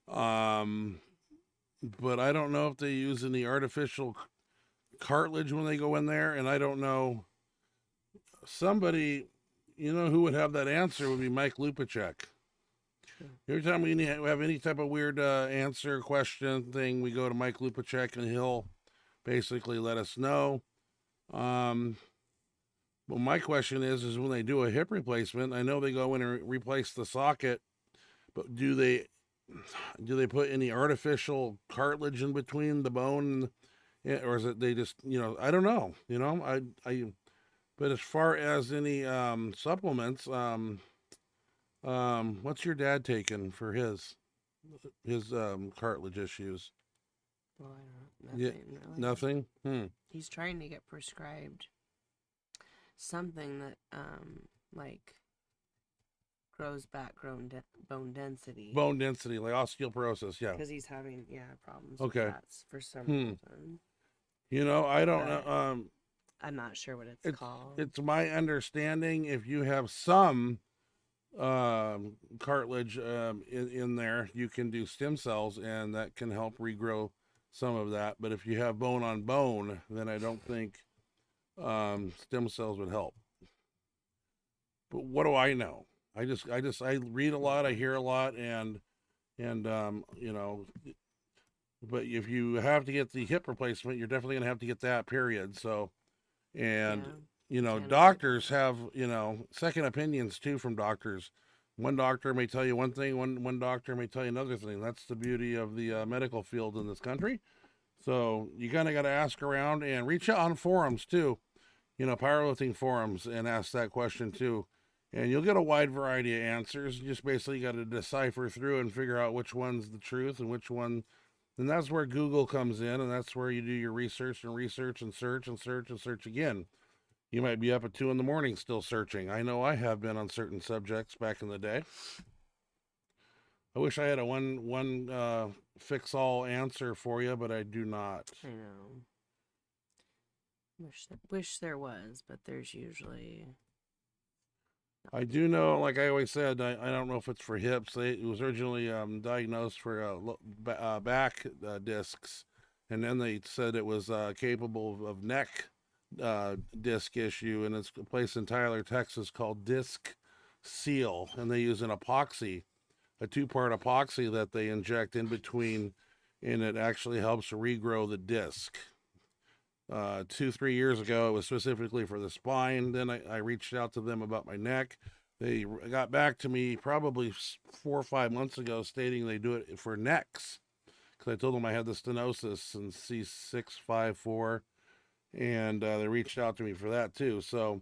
But I don't know if they use any artificial cartilage when they go in there. And I don't know. Somebody, you know, who would have that answer would be Mike Lupacek. True. Every time we have any type of weird answer, question thing, we go to Mike Lupacek and he'll basically let us know. Well, my question is when they do a hip replacement, I know they go in and replace the socket, but do they put any artificial cartilage in between the bone, or is it they just, you know, I don't know, you know, but as far as any supplements, what's your dad taking for his cartilage issues? Well, I don't know. Nothing. Yeah, Really. nothing. He's trying to get prescribed something that like grows back bone density. Bone density, like osteoporosis, yeah. Because he's having problems Okay. with that for some reason. You know, I don't But know. I'm not sure what it's called. It's my understanding if you have some cartilage in there, you can do stem cells, and that can help regrow some of that. But if you have bone on bone, then I don't think stem cells would help. But what do I know? I read a lot, I hear a lot, and you know, but if you have to get the hip replacement, you're definitely gonna have to get that, period. So, and you know, doctors have, you know, second opinions too from doctors. One doctor may tell you one thing, one doctor may tell you another thing. That's the beauty of the medical field in this country. So you kind of got to ask around and reach out on forums too, you know, powerlifting forums, and ask that question too. And you'll get a wide variety of answers. You just basically got to decipher through and figure out which one's the truth and which one. And that's where Google comes in, and that's where you do your research and search again. You might be up at 2 a.m. still searching. I know I have been on certain subjects back in the day. I wish I had a one fix-all answer for you, but I do not. I know. Wish there was, but there's usually. I do know, like I always said, I don't know if it's for hips. It was originally diagnosed for back discs, and then they said it was capable of neck disc issue, and it's a place in Tyler, Texas called Disc Seal, and they use an epoxy, a 2-part epoxy that they inject in between, and it actually helps regrow the disc. 2-3 years ago. It was specifically for the spine. Then I reached out to them about my neck. They got back to me probably 4 or 5 months ago stating they do it for necks, because I told them I had the stenosis and C654, and they reached out to me for that too. So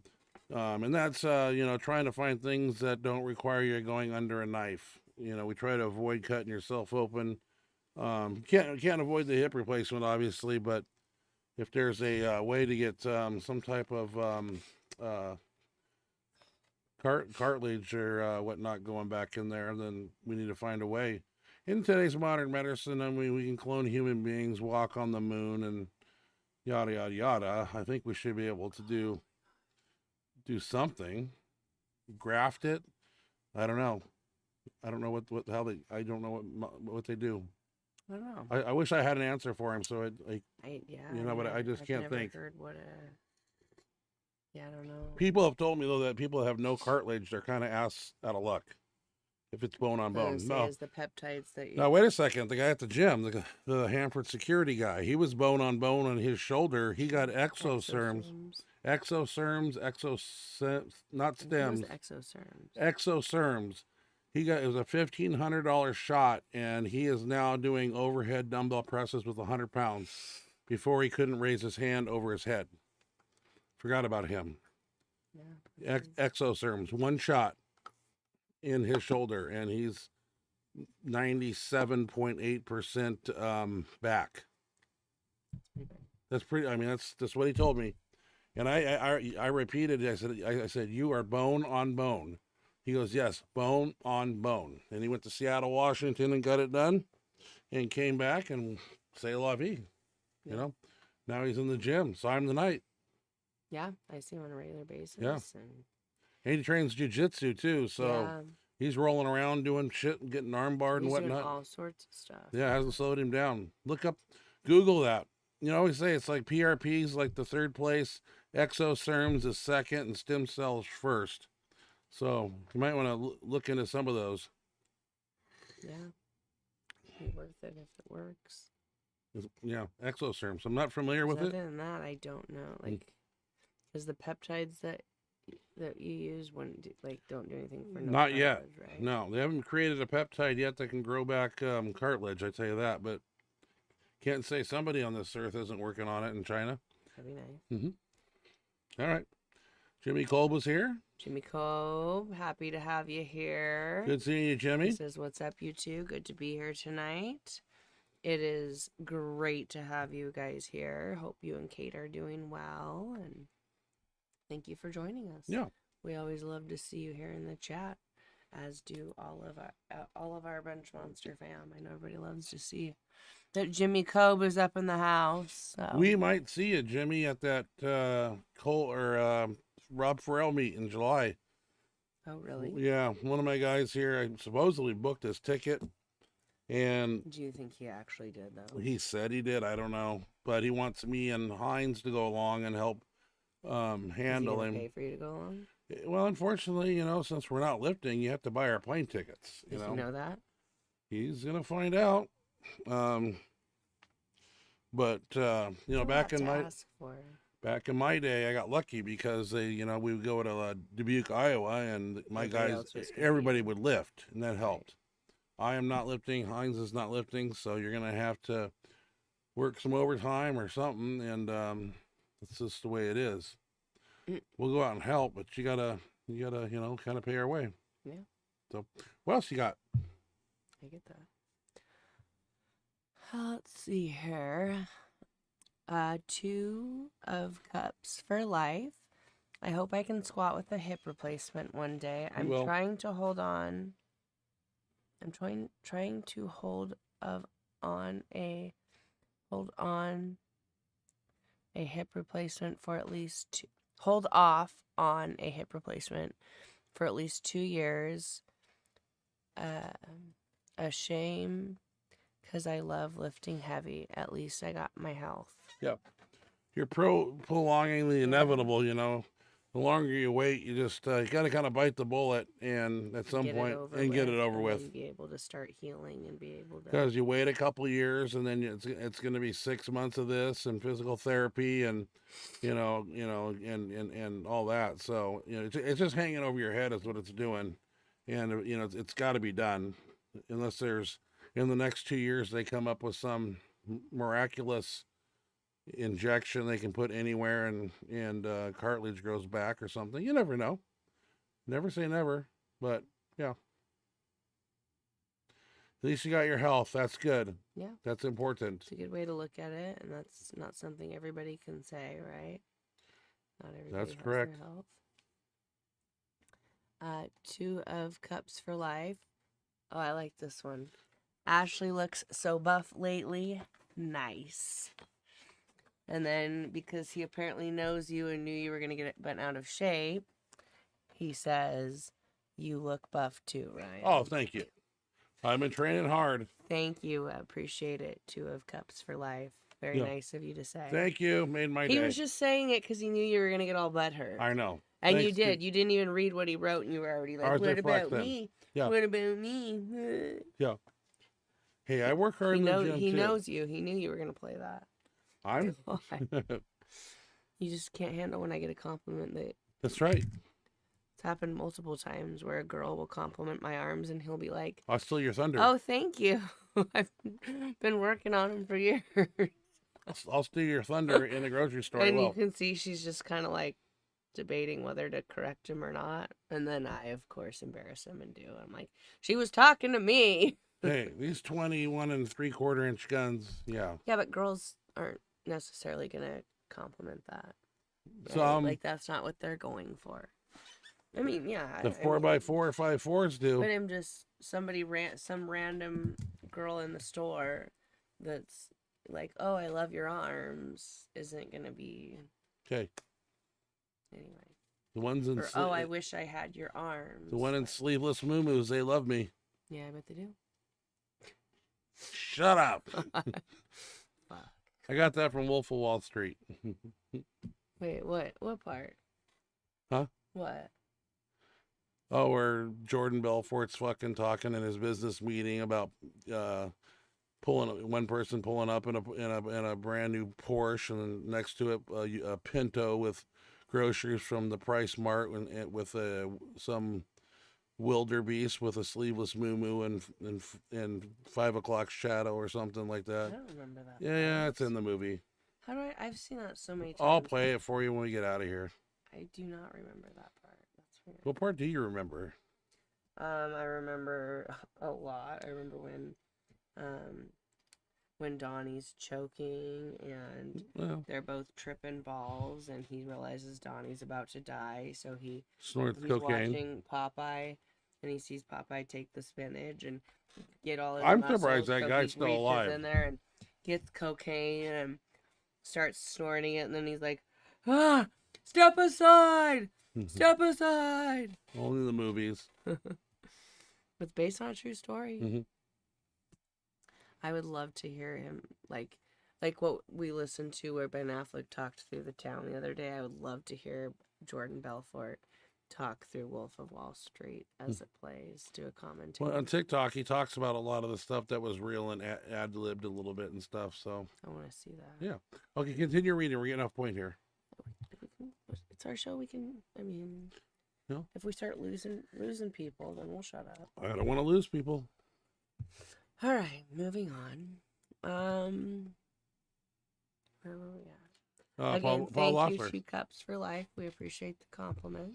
and that's trying to find things that don't require you going under a knife. We try to avoid cutting yourself open. Can't avoid the hip replacement, obviously, but if there's a way to get some type of cartilage or whatnot going back in there, then we need to find a way. In today's modern medicine, I mean, we can clone human beings, walk on the moon, and yada yada yada. I think we should be able to do something, graft it. I don't know. I don't know I don't know what they do. I don't know. I wish I had an answer for him. So but I just can't think. Heard what yeah, I don't know. People have told me though that people that have no cartilage, they're kind of ass out of luck if it's bone on bone. No, is the peptides that you... Now wait a second. The guy at the gym, the Hanford security guy, he was bone on his shoulder. He got exoserms, not stems, exoserms. It was a $1,500 shot, and he is now doing overhead dumbbell presses with 100 pounds. Before he couldn't raise his hand over his head. Forgot about him. Yeah. Exoserms, one shot in his shoulder, and he's 97.8% back. That's pretty. I mean, that's what he told me, and I repeated. I said, you are bone on bone. He goes, yes, bone on bone. And he went to Seattle, Washington, and got it done, and came back and say la vie. Yeah. Now he's in the gym. Saw him tonight. Yeah, I see him on a regular basis. Yeah. And he trains jiu-jitsu too, so he's rolling around doing shit and getting armbarred and whatnot. Doing all sorts of stuff. Yeah, hasn't slowed him down. Google that. I always say it's like PRP's like the third place, exoserms is second, and stem cells first. So you might want to look into some of those. Yeah, be worth it if it works. Yeah, exoserms. I'm not familiar with it. Other than that, I don't know. Is the peptides that you use don't do anything for no not yet? Right? No, they haven't created a peptide yet that can grow back cartilage. I tell you that, but can't say somebody on this earth isn't working on it in China. That'd be nice. All right, Jimmy Kolb was here. Jimmy Kolb, happy to have you here. Good seeing you, Jimmy. He says, "What's up, you two? Good to be here tonight." It is great to have you guys here. Hope you and Kate are doing well, and thank you for joining us. Yeah, we always love to see you here in the chat, as do all of our Benchmonster fam. I know everybody loves to see that Jimmy Kolb is up in the house. So. We might see you, Jimmy, at that Rob Farrell meet in July. Oh, really? Yeah, one of my guys here, I supposedly booked his ticket. And do you think he actually did, though? He said he did. I don't know. But he wants me and Hines to go along and help handle him. Is he okay for you to go along? Well, unfortunately, since we're not lifting, you have to buy our plane tickets. Does he know that? He's going to find out. But back in my day, I got lucky because we would go to Dubuque, Iowa, and everybody would lift, and that helped. I am not lifting. Hines is not lifting, so you're gonna have to work some overtime or something, and it's just the way it is. We'll go out and help, but you gotta kind of pay our way. Yeah. So, what else you got? I get that. Let's see here. 2 of cups for life. I hope I can squat with a hip replacement one day. I'm trying to hold on. I'm trying to hold on a hip replacement for at least hold off on a hip replacement for at least 2 years. A shame, because I love lifting heavy. At least I got my health. Yeah. You're prolonging the inevitable, The longer you wait, you just you got to kind of bite the bullet, and at some Get it point, over and get it with, over and with. then be able to start healing and be able to. Because you wait a couple years, and then it's going to be 6 months of this and physical therapy, and and all that. So it's just hanging over your head is what it's doing, and it's got to be done, unless there's in the next 2 years they come up with some miraculous injection they can put anywhere, and cartilage grows back or something. You never know. Never say never, but yeah. At least you got your health. That's good. Yeah. That's important. It's a good way to look at it, and that's not something everybody can say, right? Not everybody That's has correct. their health. 2 of Cups for life. Oh, I like this one. Ashley looks so buff lately. Nice. And then, because he apparently knows you and knew you were going to get bent out of shape, he says, you look buff too, Ryan. Oh, thank you. I've been training hard. Thank you. I appreciate it. 2 of Cups for life. Very nice of you to say. Thank you. Made my day. He was just saying it because he knew you were going to get all butthurt. I know. And Thanks you did. You didn't even read what he wrote, and you were already like, what about me? Yeah. What about me? Yeah. Hey, I work hard in the gym, He too. knows you. He knew you were going to play that. I'm... You just can't handle when I get a compliment that... That's right. It's happened multiple times where a girl will compliment my arms, and he'll be like, I'll steal your thunder. oh, thank you. I've been working on them for years. I'll steal your thunder in the grocery store. And you can see she's just kind of like debating whether to correct him or not. And then I, of course, embarrass him and do. I'm like, she was talking to me. Hey, these 21 and 3/4 inch guns, yeah. Yeah, but girls aren't necessarily going to compliment that. Right? So, like, that's not what they're going for. I mean, yeah. The 4x4 or 5.4s do. But I'm just some random girl in the store that's like, oh, I love your arms, isn't going to be. Okay. Anyway. The ones in. Or, oh, I wish I had your arms. The one in sleeveless moo-moos, they love me. Yeah, I bet they do. Shut up. Fuck. I got that from Wolf of Wall Street. Wait, what? What part? Huh? What? Oh, where Jordan Belfort's fucking talking in his business meeting about one person pulling up in a brand new Porsche, and then next to it a Pinto with groceries from the Price Mart with some wildebeest with a sleeveless moo and 5 o'clock shadow or something like I that. don't remember that. Yeah, it's in the movie. How do I've seen that so many times. I'll play it for you when we get out of here. I do not remember that part. That's weird. What part do you remember? I remember a lot. I remember when Donnie's choking and they're both tripping balls, and he realizes Donnie's about to die, so he's cocaine. watching Popeye, and he sees Popeye take the spinach and get all his I'm muscles, surprised that so guy's he still reaches alive. in there and gets cocaine and starts snorting it, and then he's like, ah, step aside, step aside. Only the movies. It's based on a true story. Mm-hmm. I would love to hear him, like what we listened to where Ben Affleck talked through The Town the other day. I would love to hear Jordan Belfort talk through Wolf of Wall Street as it plays, do a commentary. Well, on TikTok, he talks about a lot of the stuff that was real and ad-libbed a little bit and stuff, so. I want to see that. Yeah. Okay, continue reading. We're getting off point here. It's our show. We can, I mean, No. If we start losing people, then we'll shut up. I don't want to lose people. All right, moving on. Where were we at? Again, Paul thank Loeffler. you, 2 Cups for life. We appreciate the compliment.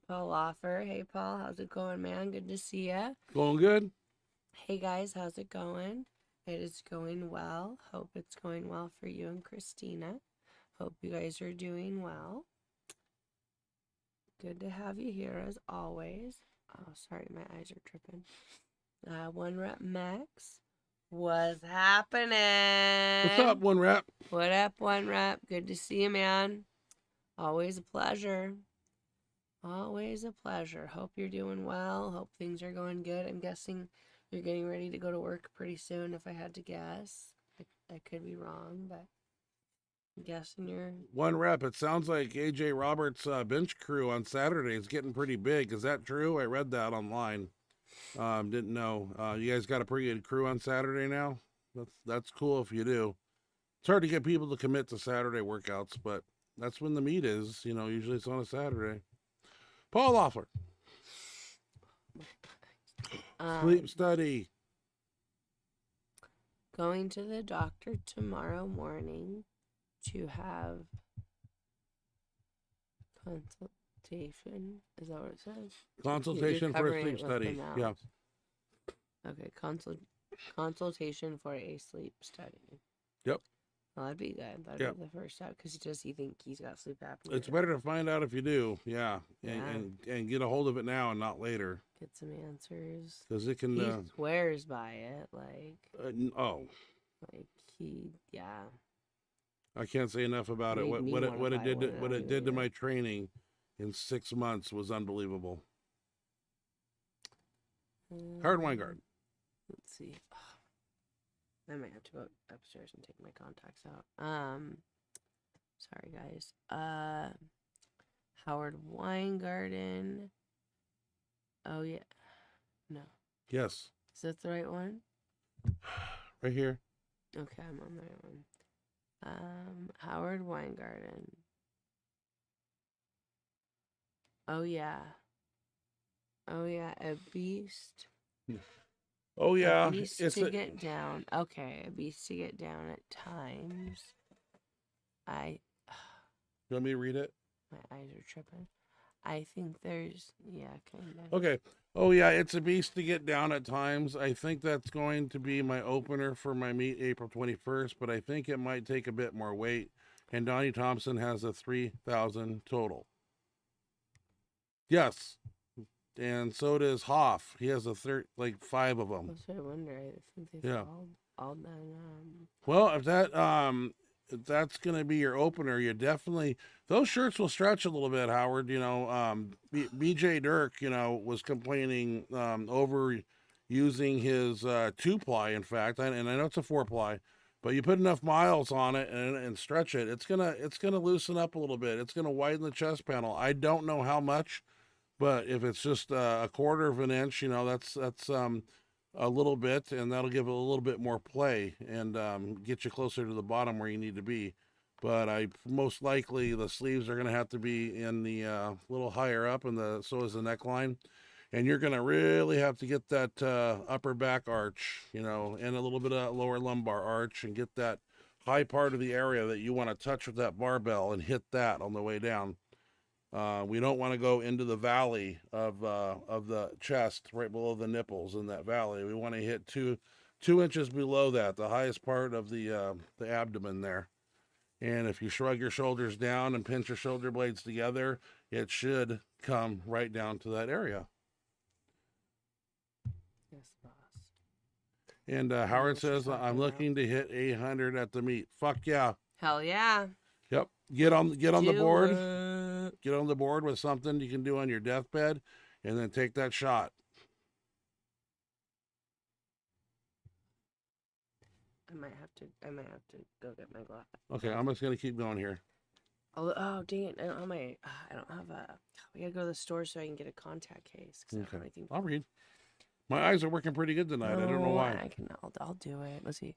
Paul Loeffler. Hey, Paul, how's it going, man? Good to see ya. Going good? Hey, guys, how's it going? It is going well. Hope it's going well for you and Christina. Hope you guys are doing well. Good to have you here as always. Oh, sorry, my eyes are tripping. 1 Rep Max. What's happening? What's up, 1 Rep? What up, 1 Rep? Good to see you, man. Always a pleasure. Always a pleasure. Hope you're doing well. Hope things are going good. I'm guessing you're getting ready to go to work pretty soon, if I had to guess. I could be wrong, but Guessing you're 1 rep. It sounds like AJ Roberts' bench crew on Saturday is getting pretty big. Is that true? I read that online. Didn't know. You guys got a pretty good crew on Saturday now? That's cool if you do. It's hard to get people to commit to Saturday workouts, but that's when the meet is. You know, usually it's on a Saturday. Paul Loeffler. Sleep study. going to the doctor tomorrow morning to have consultation. Is that what it says? Consultation for a sleep study. Yeah. Okay, consultation for a sleep study. Yep. Well, that'd be good. That'd be the first step, because does he think he's got sleep apnea? It's better to find out if you do, and get a hold of it now and not later. Get some answers. Because it can. He swears by it, like. Like yeah. I can't say enough about it. What it did to my training in 6 months was unbelievable. Hard Weingart. Let's see. I might have to go upstairs and take my contacts out. Sorry guys. Howard Weingarten. Oh yeah. No. Yes. Is that the right one? Right here. Okay, I'm on the right one. Howard Weingarten. Oh yeah. Oh yeah, a beast. Oh yeah. A beast to get down. Okay, a beast to get down at times. You want me to read it? My eyes are tripping. I think there's, kind of. Okay. Oh yeah, it's a beast to get down at times. I think that's going to be my opener for my meet April 21st, but I think it might take a bit more weight. And Donnie Thompson has a 3,000 total. Yes. And so does Hoff. He has 5 of them. That's what I wonder. I think they've all done. Well, if that's going to be your opener, you definitely, those shirts will stretch a little bit, Howard. You know, BJ Dirk, was complaining over using his 2-ply, in fact, and I know it's a 4-ply, but you put enough miles on it and stretch it, it's gonna loosen up a little bit. It's gonna widen the chest panel. I don't know how much, but if it's just a 1/4 of an inch, that's a little bit, and that'll give it a little bit more play and get you closer to the bottom where you need to be. But most likely the sleeves are going to have to be in the little higher up, and so is the neckline, and you're going to really have to get that upper back arch, and a little bit of lower lumbar arch, and get that high part of the area that you want to touch with that barbell and hit that on the way down. We don't want to go into the valley of the chest, right below the nipples in that valley. We want to hit two inches below that, the highest part of the abdomen there. And if you shrug your shoulders down and pinch your shoulder blades together, it should come right down to that area. Yes, boss. And Howard says, I'm looking to hit 800 at the meet. Fuck yeah. Hell yeah. Yep. Get on the board. Get on the board with something you can do on your deathbed, and then take that shot. I might have to go get my glass. Okay, I'm just gonna keep going here. Oh dang it! I don't have a. We gotta go to the store so I can get a contact case. Okay. I'll read. My eyes are working pretty good tonight. I don't know why. I'll do it. Let's see.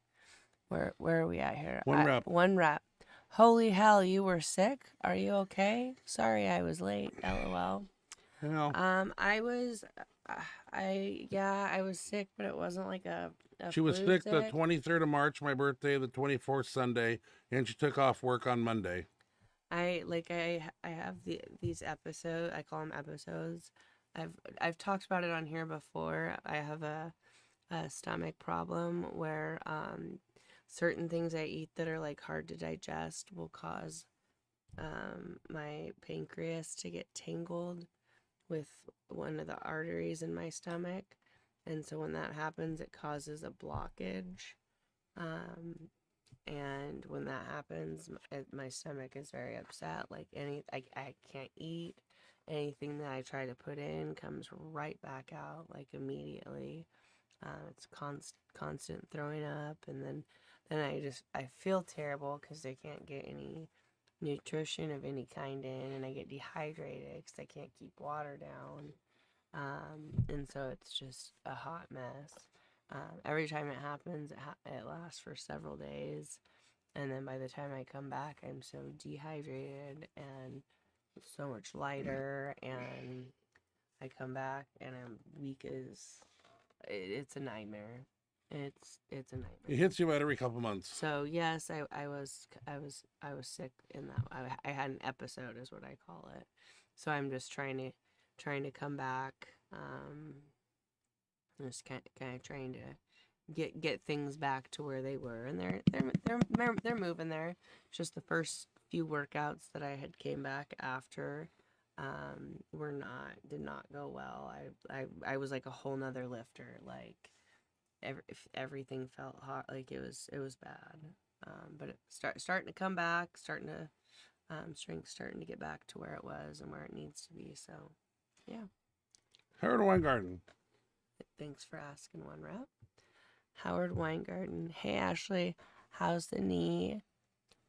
Where are we at here? 1 rep. 1 rep. Holy hell, you were sick? Are you okay? Sorry I was late. LOL. Yeah. I was sick, but it wasn't like a She was sick the 23rd of March, my birthday, the 24th Sunday, and she took off work on Monday. I have these episodes. I call them episodes. I've talked about it on here before. I have a stomach problem where certain things I eat that are like hard to digest will cause my pancreas to get tangled with one of the arteries in my stomach, and so when that happens, it causes a blockage. And when that happens, my stomach is very upset. Like I can't eat. Anything that I try to put in comes right back out, like immediately. It's constant throwing up, and then then I feel terrible because I can't get any nutrition of any kind in, and I get dehydrated because I can't keep water down. And so it's just a hot mess. Every time it happens, it lasts for several days. And then by the time I come back, I'm so dehydrated and so much lighter. And I come back and I'm weak as it's a nightmare. It's a nightmare. It hits you about every couple months. So yes, I was sick in that. I had an episode, is what I call it. So I'm just trying to come back. Just kind of trying to get things back to where they were, and they're moving there. It's just the first few workouts that I had came back after did not go well. I was like a whole nother lifter. Like everything felt hot. Like it was bad. But it starting to come back, starting to get back to where it was and where it needs to be. So yeah. Howard Weingarten. Thanks for asking, one rep. Howard Weingarten. Hey Ashley, how's the knee?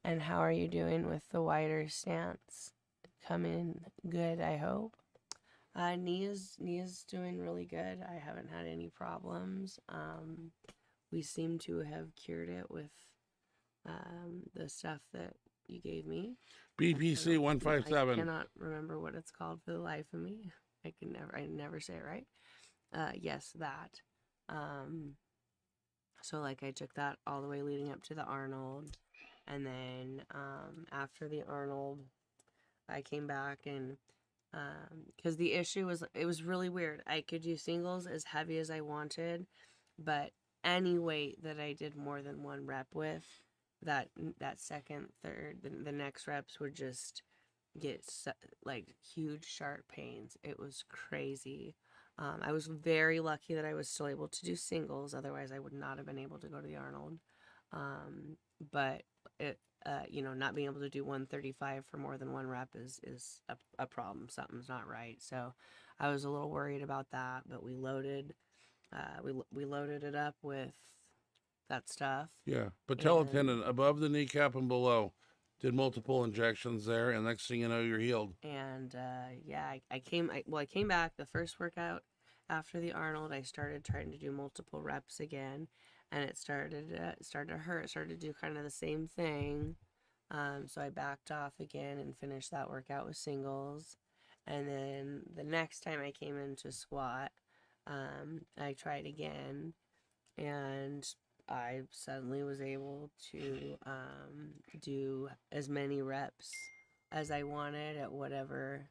And how are you doing with the wider stance? Coming good, I hope. Knee is doing really good. I haven't had any problems. We seem to have cured it with the stuff that you gave me. BPC 157. I cannot remember what it's called for the life of me. I never say it right. Yes, that. So like I took that all the way leading up to the Arnold, and then after the Arnold, I came back and because the issue was, it was really weird. I could do singles as heavy as I wanted, but any weight that I did more than one rep with, that second, third, the next reps would just get like huge sharp pains. It was crazy. I was very lucky that I was still able to do singles. Otherwise, I would not have been able to go to the Arnold. But it, not being able to do 135 for more than one rep is a problem. Something's not right. So I was a little worried about that. But we loaded it up with that stuff. Yeah, patella tendon above the kneecap and below. Did multiple injections there, and next thing you know, you're healed. And I came back the first workout after the Arnold. I started trying to do multiple reps again, and it started to hurt. It started to do kind of the same thing. So I backed off again and finished that workout with singles. And then the next time I came into squat, I tried again, and I suddenly was able to do as many reps as I wanted at whatever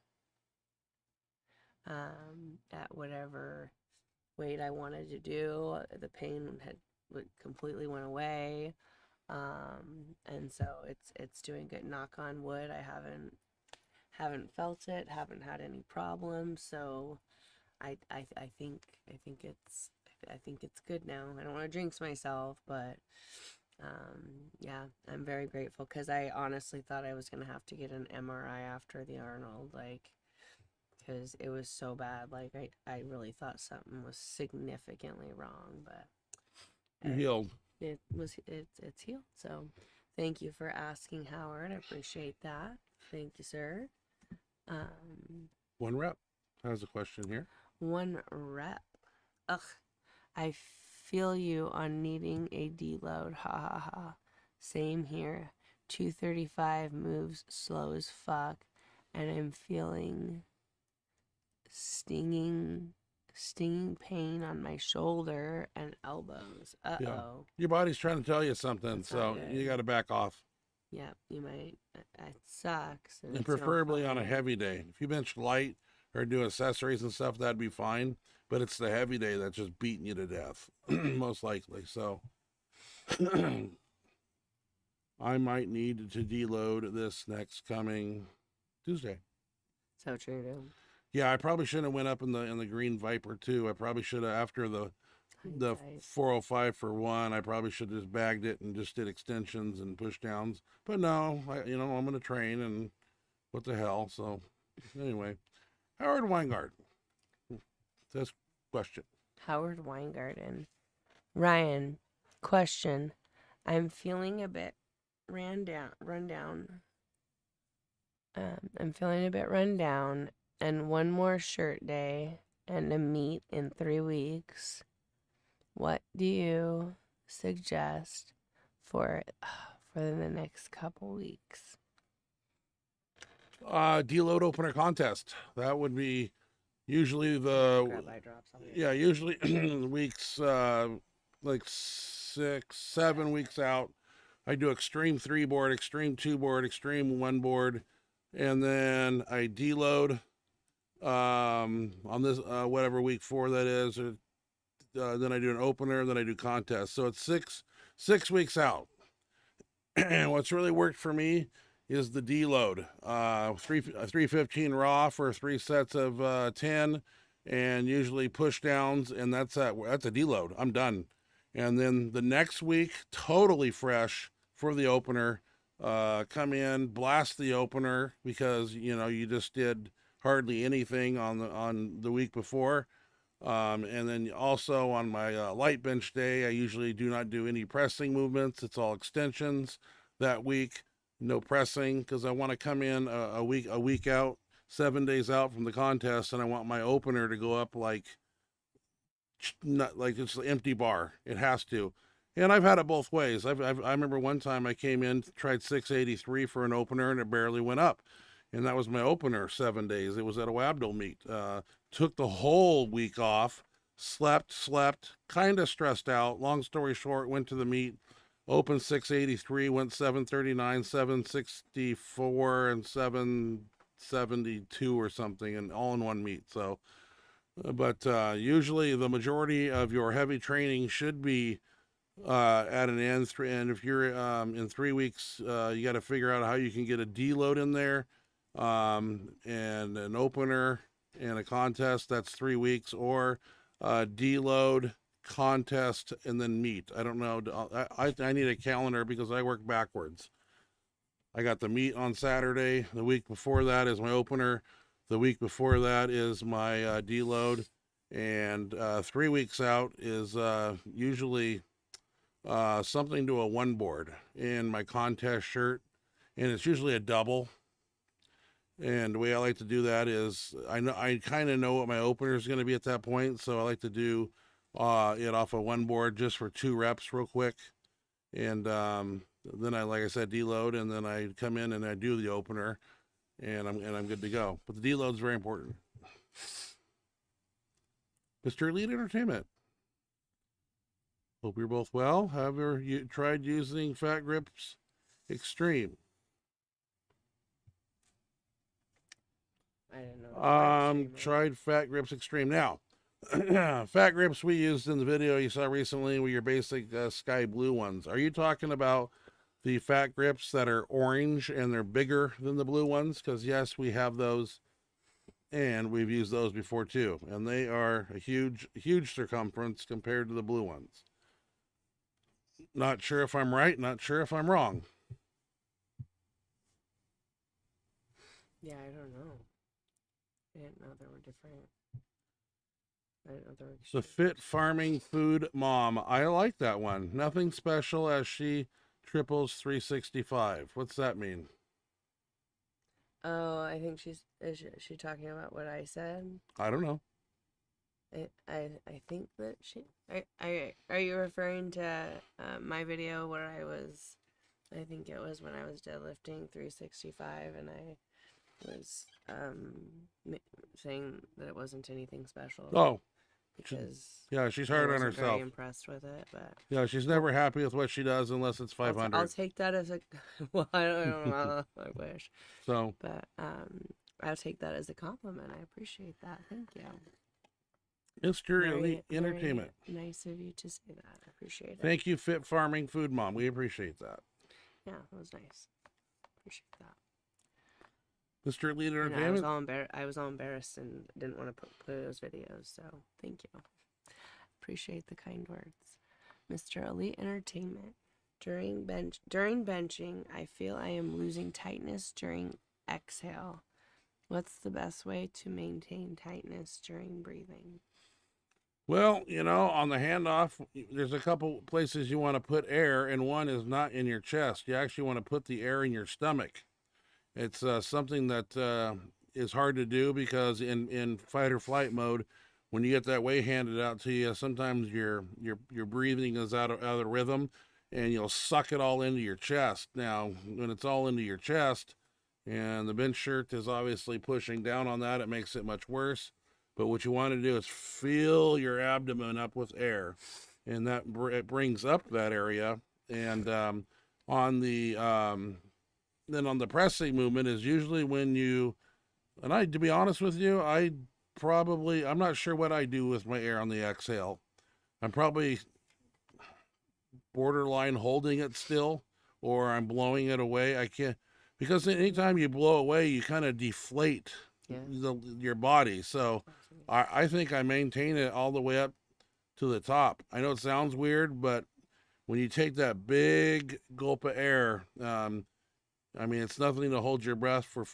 weight I wanted to do. The pain completely went away, and so it's doing good. Knock on wood. I haven't felt it. Haven't had any problems. So I think it's good now. I don't want to jinx myself, but yeah, I'm very grateful because I honestly thought I was going to have to get an MRI after the Arnold, like, because it was so bad. Like, I really thought something was significantly wrong, but You're healed. It's healed. So thank you for asking, Howard. I appreciate that. Thank you, sir. One rep. How's the question here? One rep. Ugh. I feel you on needing a deload. Ha ha ha. Same here. 235 moves slow as fuck, and I'm feeling stinging pain on my shoulder and elbows. Uh-oh. Yeah. Your body's trying to tell you something, That's so you got to back off. Yeah, you might. It sucks. And preferably on a heavy day. If you bench light or do accessories and stuff, that'd be fine. But it's the heavy day that's just beating you to death, most likely. So I might need to deload this next coming Tuesday. So true. Yeah, I probably shouldn't have went up in the Green Viper too. I probably should have, after the 405 for one, I probably should have just bagged it and just did extensions and push downs. But no, I'm going to train, and what the hell. So anyway, Howard Weingarten. This question. Howard Weingarten. Ryan, question. I'm feeling a bit run down. I'm feeling a bit run down, and one more shirt day and a meet in 3 weeks. What do you suggest for the next couple weeks? Deload opener contest. That would be usually the Grab eye drops. usually weeks like 6, 7 weeks out. I do extreme 3 board, extreme 2 board, extreme 1 board, and then I deload on this whatever week 4 that is. Or, then I do an opener, then I do contest. So it's six weeks out. And what's really worked for me is the deload. 315 raw for 3 sets of 10, and usually push downs, and that's a deload. I'm done. And then the next week, totally fresh for the opener. Come in, blast the opener because you just did hardly anything on the week before. And then also on my light bench day, I usually do not do any pressing movements. It's all extensions that week. No pressing because I want to come in a week out, 7 days out from the contest, and I want my opener to go up like not like it's an empty bar. It has to. And I've had it both ways. I remember one time I came in, tried 683 for an opener, and it barely went up. And that was my opener 7 days. It was at a Wabdell meet. Took the whole week off, slept, kind of stressed out. Long story short, went to the meet, opened 683, went 739, 764, and 772 or something, and all in one meet. So, but usually the majority of your heavy training should be at an end. And if you're in 3 weeks, you got to figure out how you can get a deload in there, and an opener and a contest. That's 3 weeks, or deload, contest, and then meet. I don't know. I need a calendar because I work backwards. I got the meet on Saturday. The week before that is my opener. The week before that is my deload, and 3 weeks out is usually something to a 1 board in my contest shirt, and it's usually a double. And the way I like to do that is I kind of know what my opener is going to be at that point, so I like to do it off of 1 board just for 2 reps real quick, and then I, like I said, deload, and then I come in and I do the opener, and I'm good to go. But the deload is very important. Mr. Elite Entertainment. Hope you're both well. Have you tried using Fat Grips Extreme? I didn't know. Tried Fat Grips Extreme. Now, Fat Grips we used in the video you saw recently were your basic sky blue ones. Are you talking about the Fat Grips that are orange and they're bigger than the blue ones? Because yes, we have those, and we've used those before too, and they are a huge circumference compared to the blue ones. Not sure if I'm right, not sure if I'm wrong. Yeah, I don't know. I didn't know there were different. I didn't know there were. The Fit Farming Food Mom. I like that one. Nothing special as she triples 365. What's that mean? Oh, I think is she talking about what I said? I don't know. I think that are you referring to my video where I think it was when I was deadlifting 365 and I was saying that it wasn't anything special. Oh, because yeah, she's hard on herself. Very impressed with it, but yeah, she's never happy with what she does unless it's 500. I'll take that as a well. I don't know. I wish. So, but I'll take that as a compliment. I appreciate that. Thank you. Mr. Elite Entertainment. Nice of you to say that. I appreciate it. Thank you, Fit Farming Food Mom. We appreciate that. Yeah, that was nice. Appreciate that. Mr. Elite Entertainment. I was all embarrassed and didn't want to put those videos, so thank you. Appreciate the kind words. Mr. Elite Entertainment. During benching, I feel I am losing tightness during exhale. What's the best way to maintain tightness during breathing? Well, on the handoff, there's a couple places you want to put air, and one is not in your chest. You actually want to put the air in your stomach. It's something that is hard to do because in fight or flight mode, when you get that way handed out to you, sometimes your breathing is out of rhythm, and you'll suck it all into your chest. Now, when it's all into your chest, and the bench shirt is obviously pushing down on that, it makes it much worse. But what you want to do is fill your abdomen up with air, and that it brings up that area. And on the then on the pressing movement is usually when you, and to be honest with you, I'm not sure what I do with my air on the exhale. I'm probably borderline holding it still, or I'm blowing it away. I can't, because anytime you blow away, you kind of deflate your body. So I think I maintain it all the way up to the top. I know it sounds weird, but when you take that big gulp of air, it's nothing to hold your breath for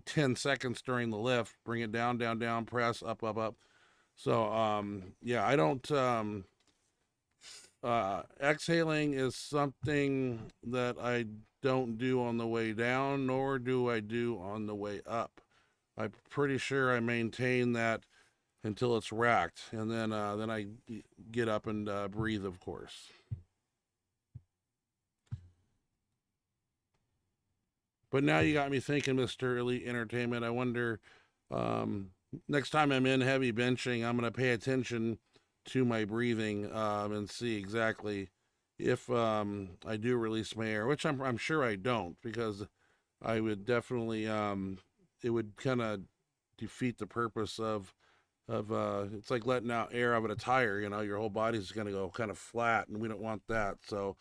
10 seconds during the lift. Bring it down, down, down, press up, up, up. So I don't. Exhaling is something that I don't do on the way down, nor do I do on the way up. I'm pretty sure I maintain that until it's racked, and then I get up and breathe, of course. But now you got me thinking, Mr. Elite Entertainment. I wonder, next time I'm in heavy benching, I'm going to pay attention to my breathing and see exactly if I do release my air, which I'm sure I don't, because I would definitely it would kind of defeat the purpose of it's like letting out air out of a tire. Your whole body's going to go kind of flat, and we don't want that. So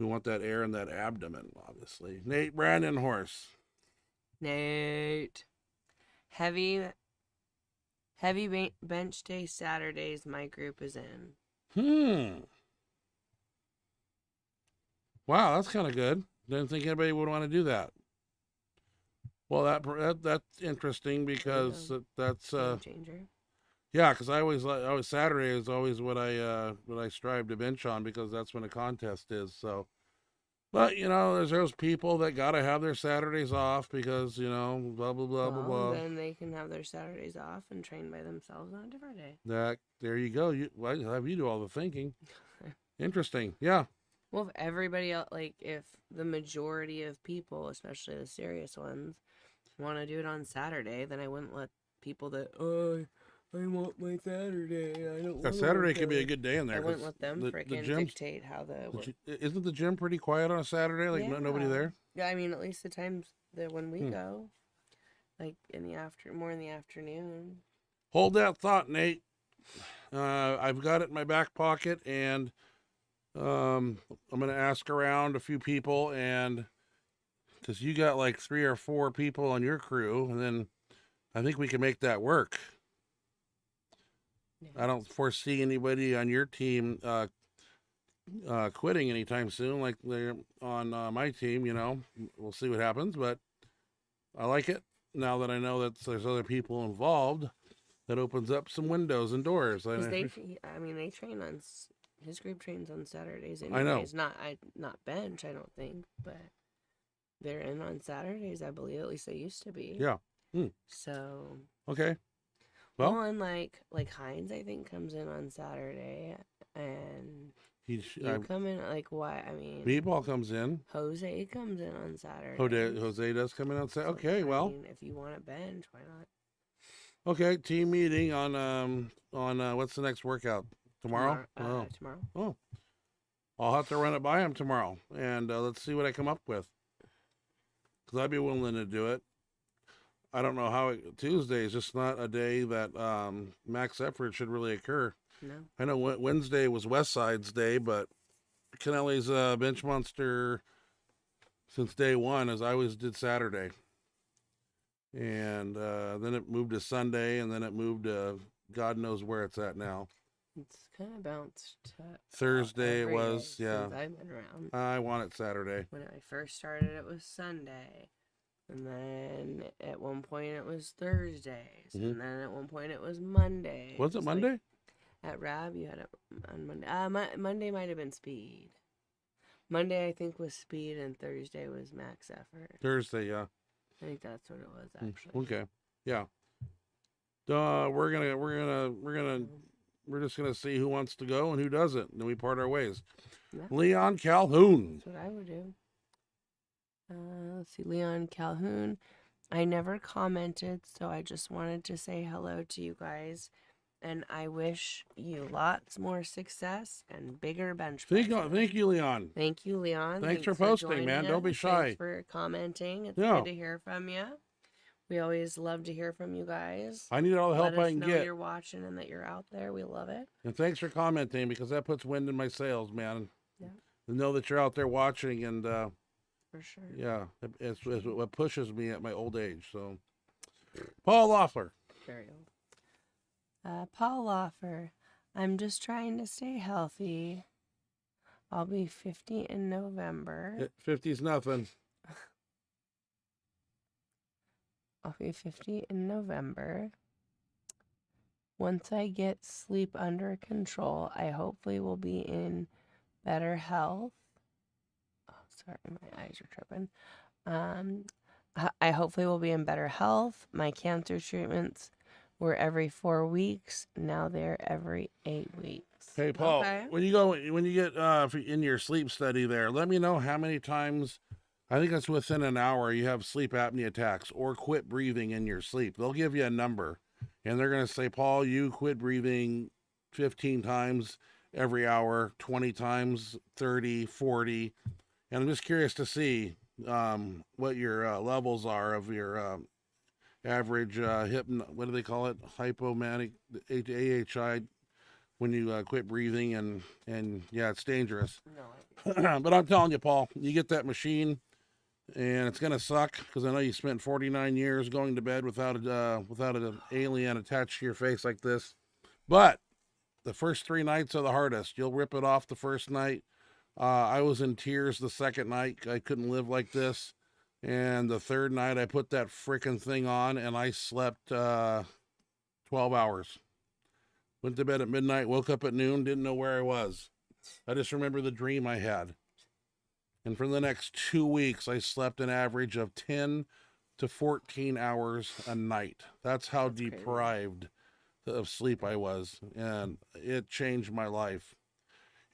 we want that air in that abdomen, obviously. Nate Brandon Horse. Nate. Heavy bench day Saturdays my group is in. Wow, that's kind of good. Didn't think anybody would want to do that. Well, that's interesting because that's game changer. Yeah, because I always Saturday is always what I strive to bench on, because that's when a contest is. So, but there's those people that gotta have their Saturdays off because blah blah blah blah blah. Then they can have their Saturdays off and train by themselves on a different day. There you go. I have you do all the thinking. Interesting. Yeah. Well, if everybody else, if the majority of people, especially the serious ones, want to do it on Saturday, then I wouldn't let people that I want my Saturday. I don't want Saturday could be a good day in there. I wouldn't let them freaking dictate how Isn't the gym pretty quiet on a Saturday? Nobody there? Yeah, at least the times that when we go, more in the afternoon. Hold that thought, Nate. I've got it in my back pocket, and I'm going to ask around a few people, and because you got like 3 or 4 people on your crew, and then I think we can make that work. I don't foresee anybody on your team quitting anytime soon, like they're on my team. We'll see what happens, but I like it now that I know that there's other people involved. That opens up some windows and doors. They train on. His group trains on Saturdays. Anyways. I know. Not bench, I don't think, but they're in on Saturdays, I believe. At least they used to be. Yeah. So. Okay. Well, and like Heinz, I think, comes in on Saturday, and you come in why? Meatball comes in. Jose comes in on Saturday. Jose does come in on Saturday. Okay, if you want a bench, why not? Okay, team meeting on what's the next workout? Tomorrow? Tomorrow. Oh. I'll have to run it by him tomorrow, and let's see what I come up with. Because I'd be willing to do it. I don't know how Tuesday is just not a day that max effort should really occur. No. I know Wednesday was Westside's day, but Kennelly's Benchmonster since day one, as I always did Saturday. And then it moved to Sunday, and then it moved to God knows where it's at now. It's kind of bounced to Thursday. It was, yeah. Since I've been around. I want it Saturday. When I first started, it was Sunday. And then at one point it was Thursdays. And then at one point it was Monday. Was it Monday? At Rab, you had it on Monday. Monday might have been speed. Monday, I think, was speed, and Thursday was max effort. Thursday, yeah. I think that's what it was, actually. Okay, yeah. We're just gonna see who wants to go and who doesn't, and then we part our ways. Yeah. Leon Calhoun. That's what I would do. Let's see, Leon Calhoun. I never commented, so I just wanted to say hello to you guys. And I wish you lots more success and bigger bench presses. Thank you, Leon. Thank you, Leon. Thanks for posting, man. Don't be shy. Thanks for commenting. It's good to hear from you. We always love to hear from you guys. I need all the help I can Let us know get. you're watching and that you're out there. We love it. And thanks for commenting, because that puts wind in my sails, man. Yeah. To know that you're out there watching, and for sure. Yeah, it's what pushes me at my old age. So, Paul Loeffler. Very old. Paul Loeffler. I'm just trying to stay healthy. I'll be 50 in November. 50's nothing. I'll be 50 in November. Once I get sleep under control, I hopefully will be in better health. Oh, sorry, my eyes are tripping. I hopefully will be in better health. My cancer treatments were every 4 weeks. Now they're every 8 weeks. Hey, Paul, Okay. when you get in your sleep study there, let me know how many times, I think it's within an hour, you have sleep apnea attacks or quit breathing in your sleep. They'll give you a number, and they're going to say, Paul, you quit breathing 15 times every hour, 20 times, 30, 40. And I'm just curious to see what your levels are of your average what do they call it? Hypomanic, AHI, when you quit breathing, and yeah, it's dangerous. No, but I'm telling you, Paul, you get that machine, and it's gonna suck, because I know you spent 49 years going to bed without an alien attached to your face like this. But the first 3 nights are the hardest. You'll rip it off the first night. I was in tears the second night. I couldn't live like this. And the third night, I put that frickin' thing on, and I slept 12 hours. Went to bed at midnight, woke up at noon, didn't know where I was. I just remember the dream I had. And for the next 2 weeks, I slept an average of 10 to 14 hours a night. That's how deprived of sleep I was. And it changed my life.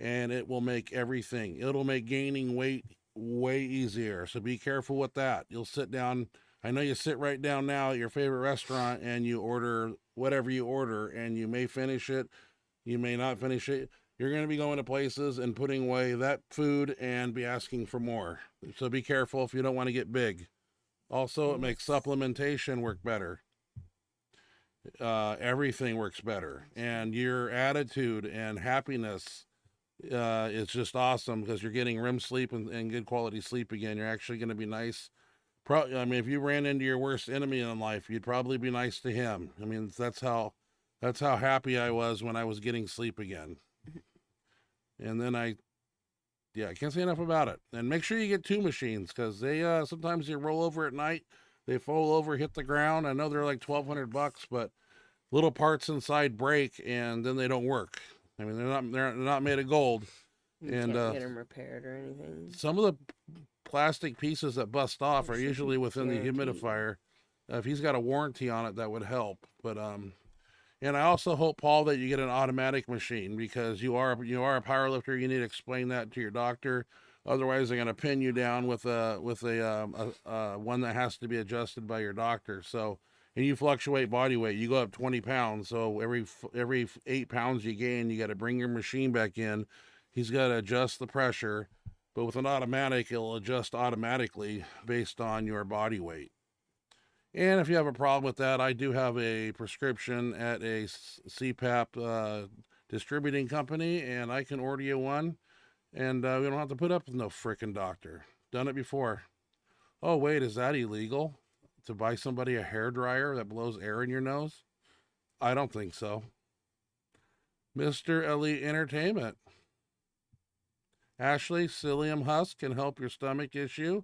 And it will make everything. It'll make gaining weight way easier. So be careful with that. You'll sit down. I know you sit right down now at your favorite restaurant and you order whatever you order, and you may finish it. You may not finish it. You're going to be going to places and putting away that food and be asking for more. So be careful if you don't want to get big. Also, it makes supplementation work better. Everything works better. And your attitude and happiness it's just awesome, because you're getting REM sleep and good quality sleep again. You're actually going to be nice. I mean, if you ran into your worst enemy in life, you'd probably be nice to him. I mean, that's how happy I was when I was getting sleep again. And then I can't say enough about it. And make sure you get 2 machines, because they sometimes you roll over at night, they fall over, hit the ground. I know they're like $1,200, but little parts inside break, and then they don't work. I mean, they're not made of gold. You can't get them repaired or anything. Some of the plastic pieces that bust off are usually within the humidifier. If he's got a warranty on it, that would help. But and I also hope, Paul, that you get an automatic machine, because you are a powerlifter. You need to explain that to your doctor. Otherwise, they're going to pin you down with a one that has to be adjusted by your doctor. So. And you fluctuate body weight. You go up 20 pounds. So every 8 pounds you gain, you got to bring your machine back in. He's got to adjust the pressure. But with an automatic, it'll adjust automatically based on your body weight. And if you have a problem with that, I do have a prescription at a CPAP distributing company, and I can order you one. And we don't have to put up with no frickin' doctor. Done it before. Oh, wait, is that illegal? To buy somebody a hair dryer that blows air in your nose? I don't think so. Mr. Elite Entertainment. Ashley, psyllium husk can help your stomach issue.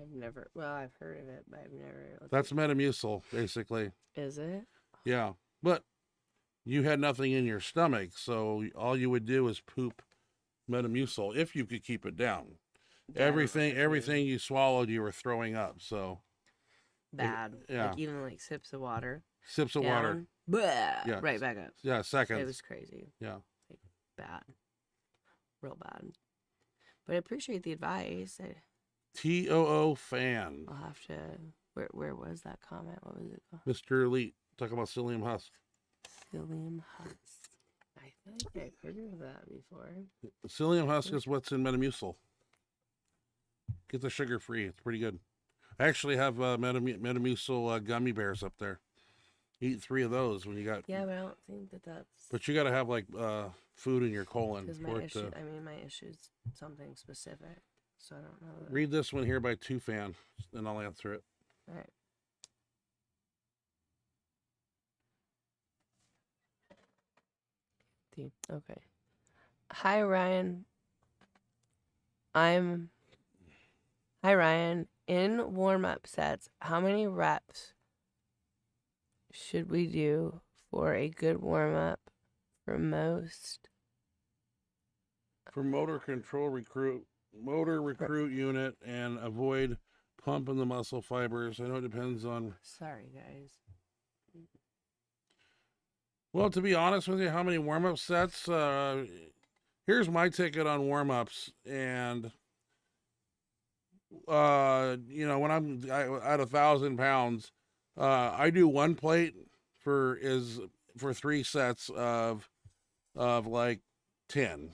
I've heard of it, but I've never. That's Metamucil, basically. Is it? Yeah, but you had nothing in your stomach, so all you would do is poop Metamucil if you could keep it down. Yeah, I don't know if I Everything can. you swallowed, you were throwing up. So Bad. yeah, Like even like sips of water sips of water. down, blah, Yeah, right back up. yeah, It seconds. was crazy. Yeah. Like bad, real bad. But I appreciate the advice. TOO fan. I'll have to. Where was that comment? What was it called? Mr. Elite talking about psyllium husk. Psyllium husk. I think I've heard of that before. Psyllium husk is what's in Metamucil. Get the sugar free. It's pretty good. I actually have Metamucil gummy bears up there. Eat 3 of those when you got. Yeah, but I don't think that's. But you got to have like food in your colon. Because my issue, my issue is something specific, so I don't know. Read this one here by 2 fan, and I'll answer it. All right. Okay. Hi Ryan. Hi Ryan. In warm-up sets, how many reps should we do for a good warm-up for most? For motor recruit unit, and avoid pumping the muscle fibers. I know it depends on. Sorry, guys. Well, to be honest with you, how many warm-up sets? Here's my ticket on warm-ups, and when I'm at 1,000 pounds, I do 1 plate for 3 sets of like 10.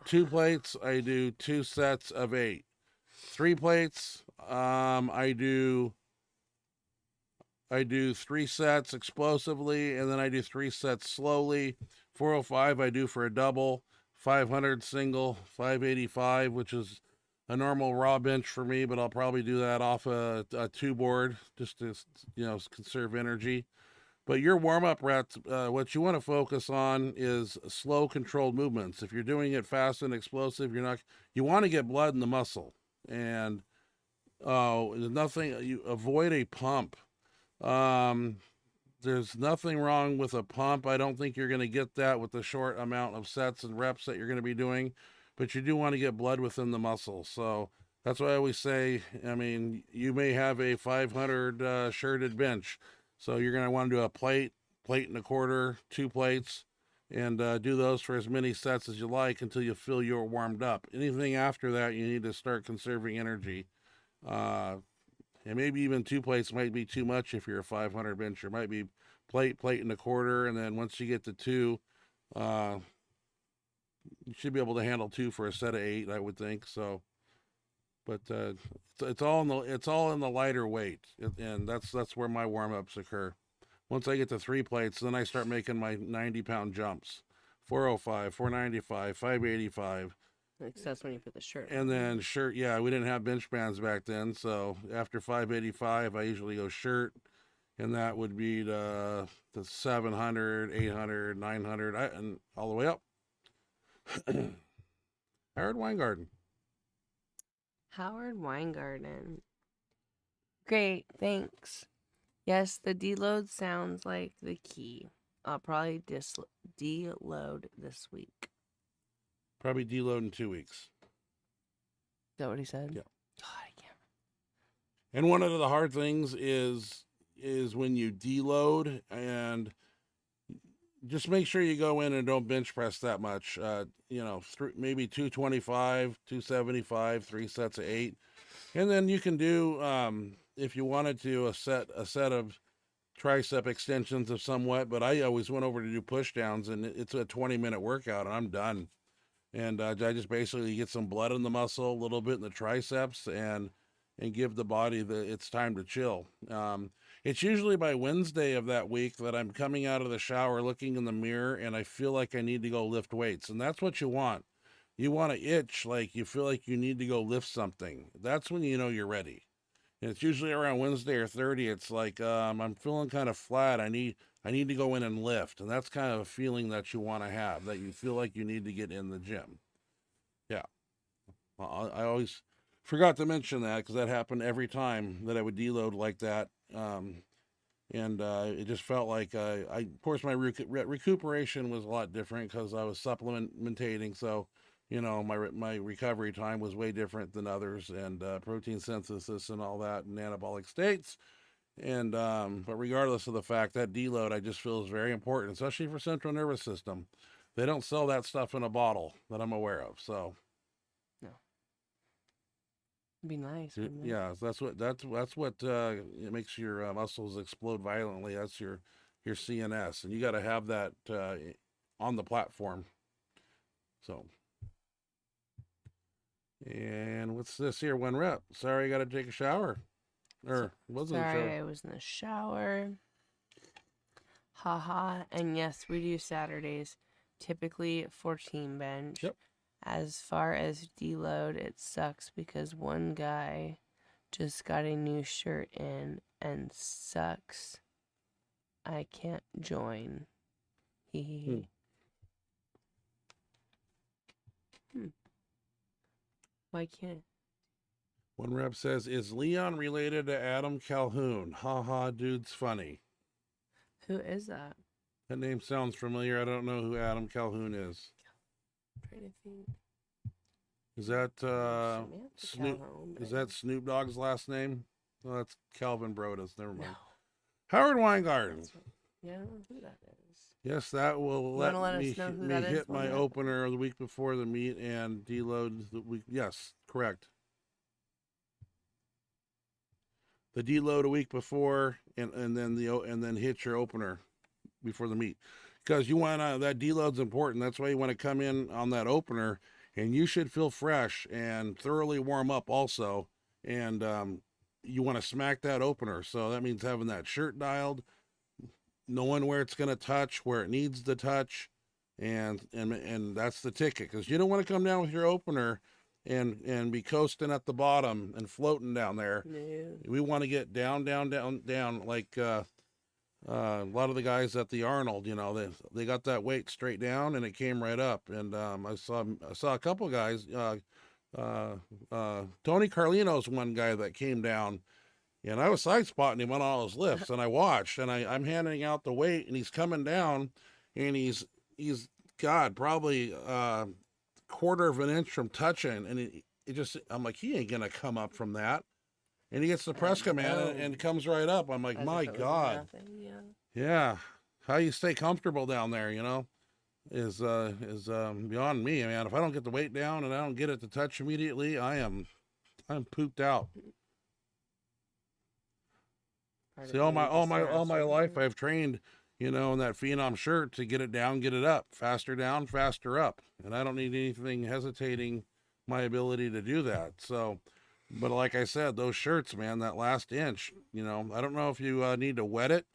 2 plates, I do 2 sets of 8. 3 plates, I do 3 sets explosively, and then I do 3 sets slowly. 405 I do for a double, 500 single, 585, which is a normal raw bench for me, but I'll probably do that off a 2 board just to conserve energy. But your warm-up reps, what you want to focus on is slow, controlled movements. If you're doing it fast and explosive, you want to get blood in the muscle, and you avoid a pump. There's nothing wrong with a pump. I don't think you're going to get that with the short amount of sets and reps that you're going to be doing, but you do want to get blood within the muscle. So that's why I always say, you may have a 500 shirted bench. So you're going to want to do a plate and a quarter, 2 plates, and do those for as many sets as you like until you feel you're warmed up. Anything after that, you need to start conserving energy. And maybe even 2 plates might be too much if you're a 500 bencher. Might be plate and a quarter, and then once you get to 2, you should be able to handle 2 for a set of 8, I would think. So, but it's all in the lighter weight, and that's where my warm ups occur. Once I get to 3 plates, then I start making my 90-pound jumps, 405, 495, 585. That's when you put the shirt on. And then shirt, yeah, we didn't have bench bands back then, so after 585, I usually go shirt, and that would be the 700, 800, 900, and all the way up. Howard Weingarten. Howard Weingarten. Great, thanks. Yes, the deload sounds like the key. I'll probably deload this week. Probably deload in 2 weeks. Is that what he said? Yeah. God, I can't. And one of the hard things is when you deload, and just make sure you go in and don't bench press that much. Maybe 225, 275, 3 sets of 8. And then you can do, if you wanted to, a set of tricep extensions of somewhat, but I always went over to do push downs, and it's a 20-minute workout, and I'm done. And I just basically get some blood in the muscle, a little bit in the triceps, and give the body it's time to chill. It's usually by Wednesday of that week that I'm coming out of the shower, looking in the mirror, and I feel like I need to go lift weights. And that's what you want. You want to itch like you feel like you need to go lift something. That's when you know you're ready. And it's usually around Wednesday or 30. It's like I'm feeling kind of flat. I need to go in and lift. And that's kind of a feeling that you want to have, that you feel like you need to get in the gym. Yeah. I always forgot to mention that, because that happened every time that I would deload like that. And it just felt like of course, my recuperation was a lot different because I was supplementating. So, my recovery time was way different than others, and protein synthesis and all that, and anabolic states. And but regardless of the fact, that deload I just feel is very important, especially for central nervous system. They don't sell that stuff in a bottle that I'm aware of. So No. It'd be nice. Wouldn't it? yeah, that's what it makes your muscles explode violently. That's your CNS, and you got to have that on the platform. So, and what's this here? 1 rep. Sorry, I got to take a shower. Or wasn't a shower. Sorry, I was in the shower. Haha. And yes, we do Saturdays. Typically 14 bench. Yep. As far as deload, it sucks because one guy just got a new shirt in and sucks. I can't join. Hee. Why can't? 1 rep says, "Is Leon related to Adam Calhoun? Haha, dude's funny." Who is that? That name sounds familiar. I don't know who Adam Calhoun is. I'm trying to think. Is that Samantha Snoop? Calhoun, Is but- that Snoop Dogg's last name? No, that's Calvin Broadus. Never mind. No. Howard Weingarten. That's right. Yeah, I don't know who that is. Yes, that will wanna let let me, us know who me that is, hit my Wanda? opener the week before the meet and deload the week. Yes, correct. The deload a week before and then hit your opener before the meet, because you want that deload's important. That's why you want to come in on that opener, and you should feel fresh and thoroughly warm up also, and you want to smack that opener. So that means having that shirt dialed, knowing where it's going to touch, where it needs to touch, and that's the ticket, because you don't want to come down with your opener and be coasting at the bottom and floating down there. No. We want to get down like a lot of the guys at the Arnold. They got that weight straight down and it came right up. And I saw a couple guys. Tony Carlino's one guy that came down, and I was side spotting him on all his lifts, and I watched, and I'm handing out the weight, and he's coming down, and he's God, probably quarter of an inch from touching, and I'm like, he ain't gonna come up from that. And he gets the press command and comes right up. I'm like, my God. Yeah. How you stay comfortable down there, is beyond me, man. If I don't get the weight down and I don't get it to touch immediately, I'm pooped out. See, all my life I've trained, in that Phenom shirt to get it down, get it up, faster down, faster up. And I don't need anything hesitating my ability to do that. So, but like I said, those shirts, man, that last inch, I don't know if you need to wet it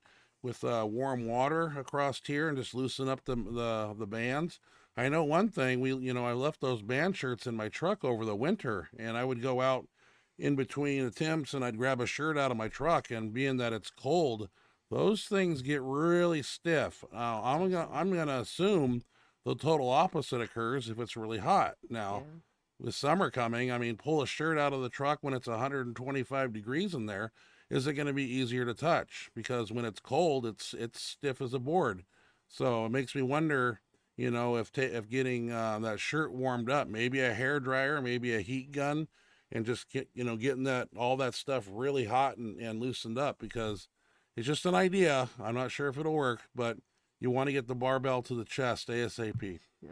with warm water across here and just loosen up the bands. I know one thing, I left those band shirts in my truck over the winter, and I would go out in between attempts and I'd grab a shirt out of my truck, and being that it's cold, those things get really stiff. I'm gonna assume the total opposite occurs if it's really hot. Now, with summer coming, pull a shirt out of the truck when it's 125 degrees in there. Is it going to be easier to touch? Because when it's cold, it's stiff as a board. So it makes me wonder, if getting that shirt warmed up, maybe a hair dryer, maybe a heat gun, and just getting all that stuff really hot and loosened up, because it's just an idea. I'm not sure if it'll work, but you want to get the barbell to the chest ASAP. Yeah.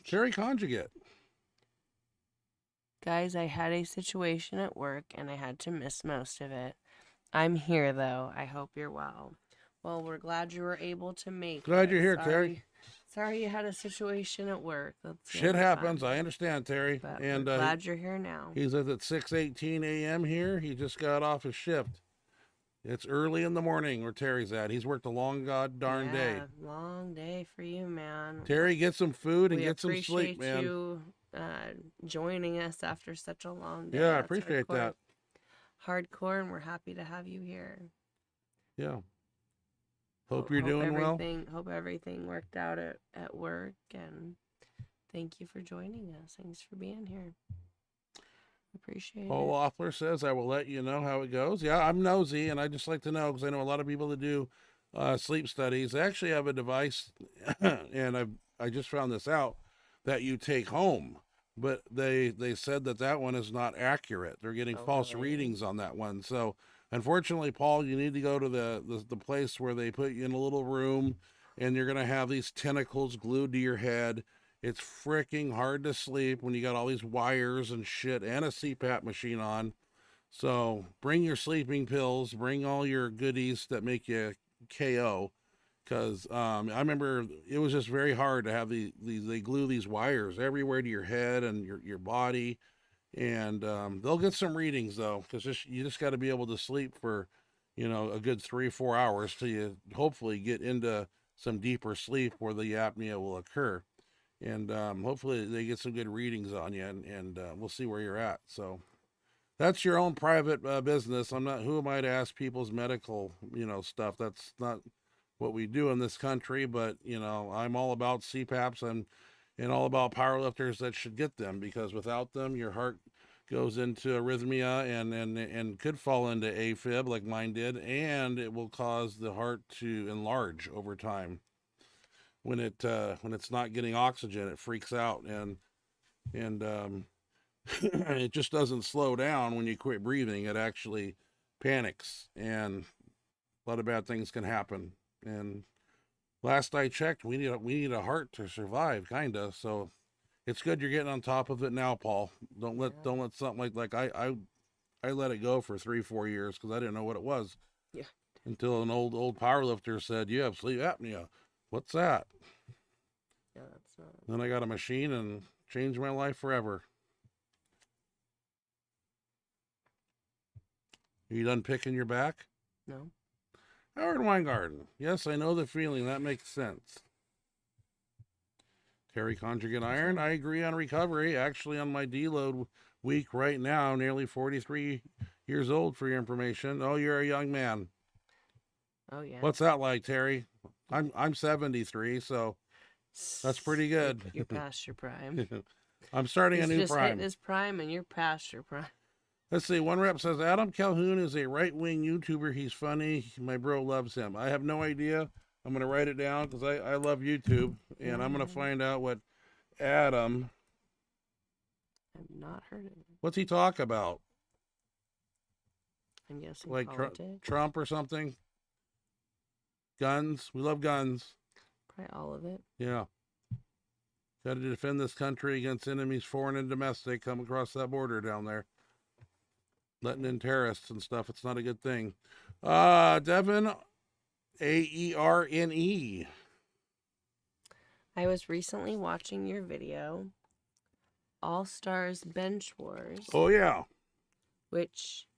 Cherry conjugate. Guys, I had a situation at work and I had to miss most of it. I'm here though. I hope you're well. Well, we're glad you were able to make Glad it. you're here, Terry. Sorry you had a situation at work. Shit happens. I understand, Terry. But And we're glad you're here now. He's at 6:18 a.m. here. He just got off his shift. It's early in the morning where Terry's at. He's worked a long darn day. Long day for you, man. Terry, get some food and get some sleep, man. We appreciate you joining us after such a long day. Yeah, I That's appreciate that. Hardcore, and we're happy to have you here. Yeah. Hope you're doing well. Hope everything worked out at work, and thank you for joining us. Thanks for being here. Appreciate Paul it. Loeffler says, I will let you know how it goes. Yeah, I'm nosy, and I just like to know because I know a lot of people that do sleep studies. They actually have a device, and I just found this out, that you take home. But they said that one is not accurate. They're getting Oh, false really? readings on that one. So, unfortunately, Paul, you need to go to the place where they put you in a little room, and you're going to have these tentacles glued to your head. It's freaking hard to sleep when you got all these wires and shit and a CPAP machine on. So bring your sleeping pills, bring all your goodies that make you KO. Because I remember it was just very hard to have they glue these wires everywhere to your head and your body. And they'll get some readings though, because you just got to be able to sleep for, a good 3 or 4 hours till you hopefully get into some deeper sleep where the apnea will occur. And hopefully they get some good readings on you, and we'll see where you're at. So that's your own private business. Who am I to ask people's medical, stuff? That's not what we do in this country, but I'm all about CPAPs and all about powerlifters that should get them, because without them, your heart goes into arrhythmia and could fall into AFib like mine did, and it will cause the heart to enlarge over time. When it's not getting oxygen, it freaks out, and it just doesn't slow down when you quit breathing. It actually panics, and a lot of bad things can happen. And last I checked, we need a heart to survive, kinda. So it's good you're getting on top of it now, Paul. Don't let something like I let it go for 3-4 years because I didn't know what it was. Yeah. Until an old powerlifter said, "You have sleep apnea." What's that? Yeah, that's not. Then I got a machine and changed my life forever. Are you done picking your back? No. Howard Weingarten. Yes, I know the feeling. That makes sense. Terry Conjugate Iron. I agree on recovery. Actually, on my deload week right now, nearly 43 years old for your information. Oh, you're a young man. Oh, yeah. What's that like, Terry? I'm 73, so that's pretty good. You're past your prime. I'm starting He's a new just prime. hitting his prime, and you're past your prime. Let's see. One rep says Adam Calhoun is a right-wing YouTuber. He's funny. My bro loves him. I have no idea. I'm going to write it down because I love YouTube, and I'm going to find out what Adam. I've not heard of it. What's he talk about? I'm guessing Like politics. Trump or something? Guns. We love guns. Probably all of it. Yeah. Got to defend this country against enemies, foreign and domestic, come across that border down there. Letting in terrorists and stuff. It's not a good thing. Devin, Aerne. I was recently watching your video, All Stars Bench Wars. Oh, yeah. Which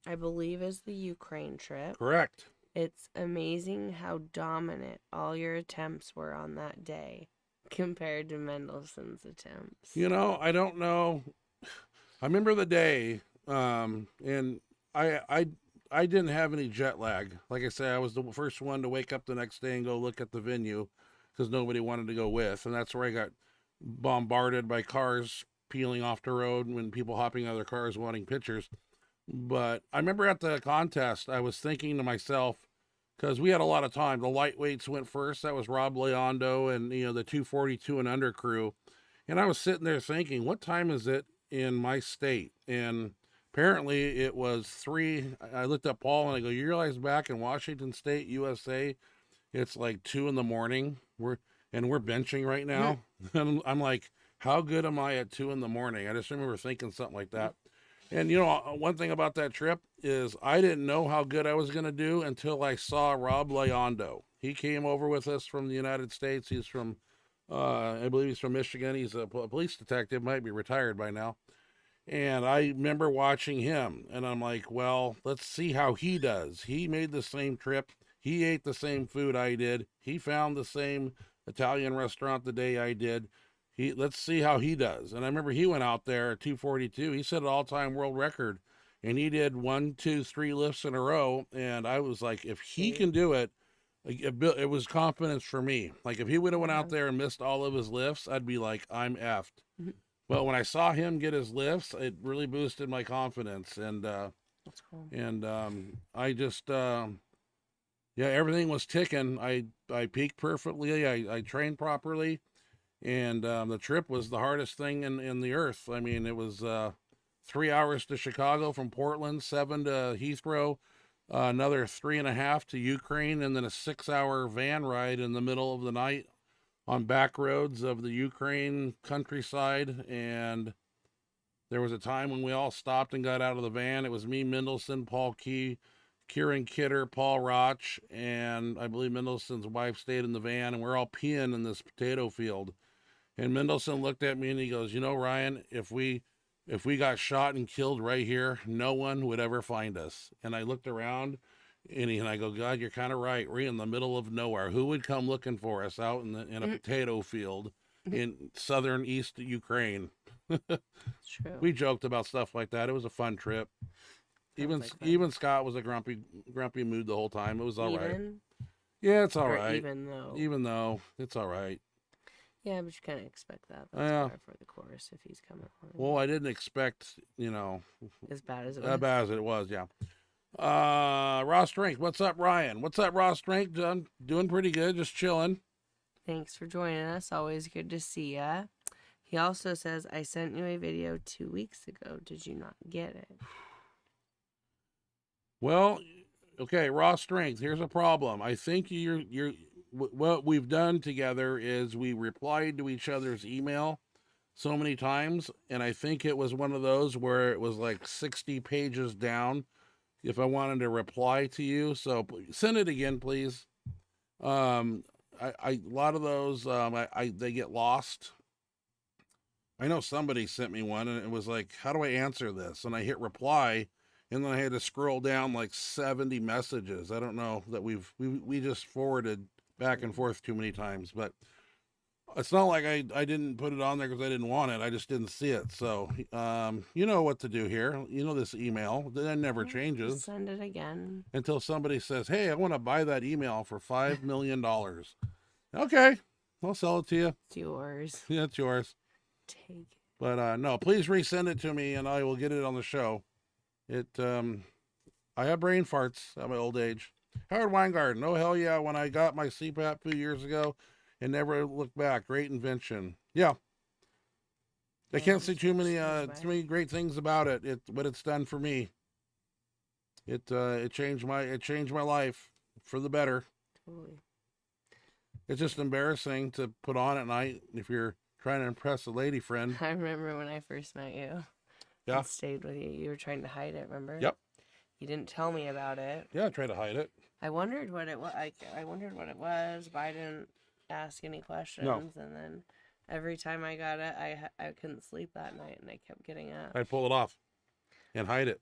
I believe is the Ukraine trip. Correct. It's amazing how dominant all your attempts were on that day compared to Mendelssohn's attempts. I don't know. I remember the day, and I didn't have any jet lag. Like I said, I was the first one to wake up the next day and go look at the venue because nobody wanted to go with, and that's where I got bombarded by cars peeling off the road when people hopping out of their cars wanting pictures. But I remember at the contest, I was thinking to myself, because we had a lot of time. The lightweights went first. That was Rob Leondo and, the 242 and under crew. And I was sitting there thinking, what time is it in my state? And apparently it was 3. I looked up Paul and I go, you realize back in Washington State, USA, it's like 2 a.m. We're benching right now. And I'm like, how good am I at 2 a.m? I just remember thinking something like that. And, one thing about that trip is I didn't know how good I was going to do until I saw Rob Leondo. He came over with us from the United States. He's from, I believe he's from Michigan. He's a police detective, might be retired by now. And I remember watching him, and I'm like, well, let's see how he does. He made the same trip. He ate the same food I did. He found the same Italian restaurant the day I did. Let's see how he does. And I remember he went out there at 242. He set an all-time world record, and he did 1, 2, 3 lifts in a row. And I was like, if he can do it, it was confidence for me. Like if he would have went out there and missed all of his lifts, I'd be like, I'm effed. But when I saw him get his lifts, it really boosted my confidence. That's cool. I just, yeah, everything was ticking. I peaked perfectly. I trained properly. And the trip was the hardest thing in the earth. I mean, it was 3 hours to Chicago from Portland, 7 to Heathrow, another 3.5 to Ukraine, and then a 6-hour van ride in the middle of the night on back roads of the Ukraine countryside. And there was a time when we all stopped and got out of the van. It was me, Mendelson, Paul Key, Kieran Kidder, Paul Roch, and I believe Mendelson's wife stayed in the van, and we're all peeing in this potato field. And Mendelson looked at me and he goes, Ryan, if we got shot and killed right here, no one would ever find us. And I looked around and I go, God, you're kind of right. We're in the middle of nowhere. Who would come looking for us out in a potato field in southern East Ukraine? True. We joked about stuff like that. It was a fun trip. Even Scott was a grumpy mood the whole time. It was all right. Yeah, it's all right. Even though it's all right. Yeah, but you kind of expect that. That's par for the course if he's coming on. Well, I didn't expect, as bad as it was. As bad as it was, yeah. Ross Drink, what's up, Ryan? What's up, Ross Drink? Doing pretty good, just chilling. Thanks for joining us. Always good to see ya. He also says, I sent you a video 2 weeks ago. Did you not get it? Well, okay, Ross Strength, here's a problem. I think what we've done together is we replied to each other's email so many times, and I think it was one of those where it was like 60 pages down if I wanted to reply to you. So send it again, please. A lot of those, they get lost. I know somebody sent me one, and it was like, how do I answer this? And I hit reply, and then I had to scroll down like 70 messages. I don't know that we just forwarded back and forth too many times, but it's not like I didn't put it on there because I didn't want it. I just didn't see it. So, you know what to do here. You know this email. That never changes. Send it again. Until somebody says, hey, I want to buy that email for $5 million. Okay, I'll sell it to you. It's yours. Yeah, it's yours. Take it. But no, please resend it to me and I will get it on the show. I have brain farts at my old age. Howard Weingarten, oh hell yeah, when I got my CPAP 2 years ago and never looked back. Great invention. Yeah. I can't say too many great things about it. What it's done for me. It changed my life for the better. Totally. It's just embarrassing to put on at night if you're trying to impress a lady friend. I remember when I first met you. Yeah. And stayed with you. You were trying to hide it, remember? Yep. You didn't tell me about it. Yeah, I tried to hide it. I wondered what it was. I wondered what it was, but I didn't ask any questions. No. And then every time I got it, I couldn't sleep that night, and I kept getting up. I'd pull it off and hide it.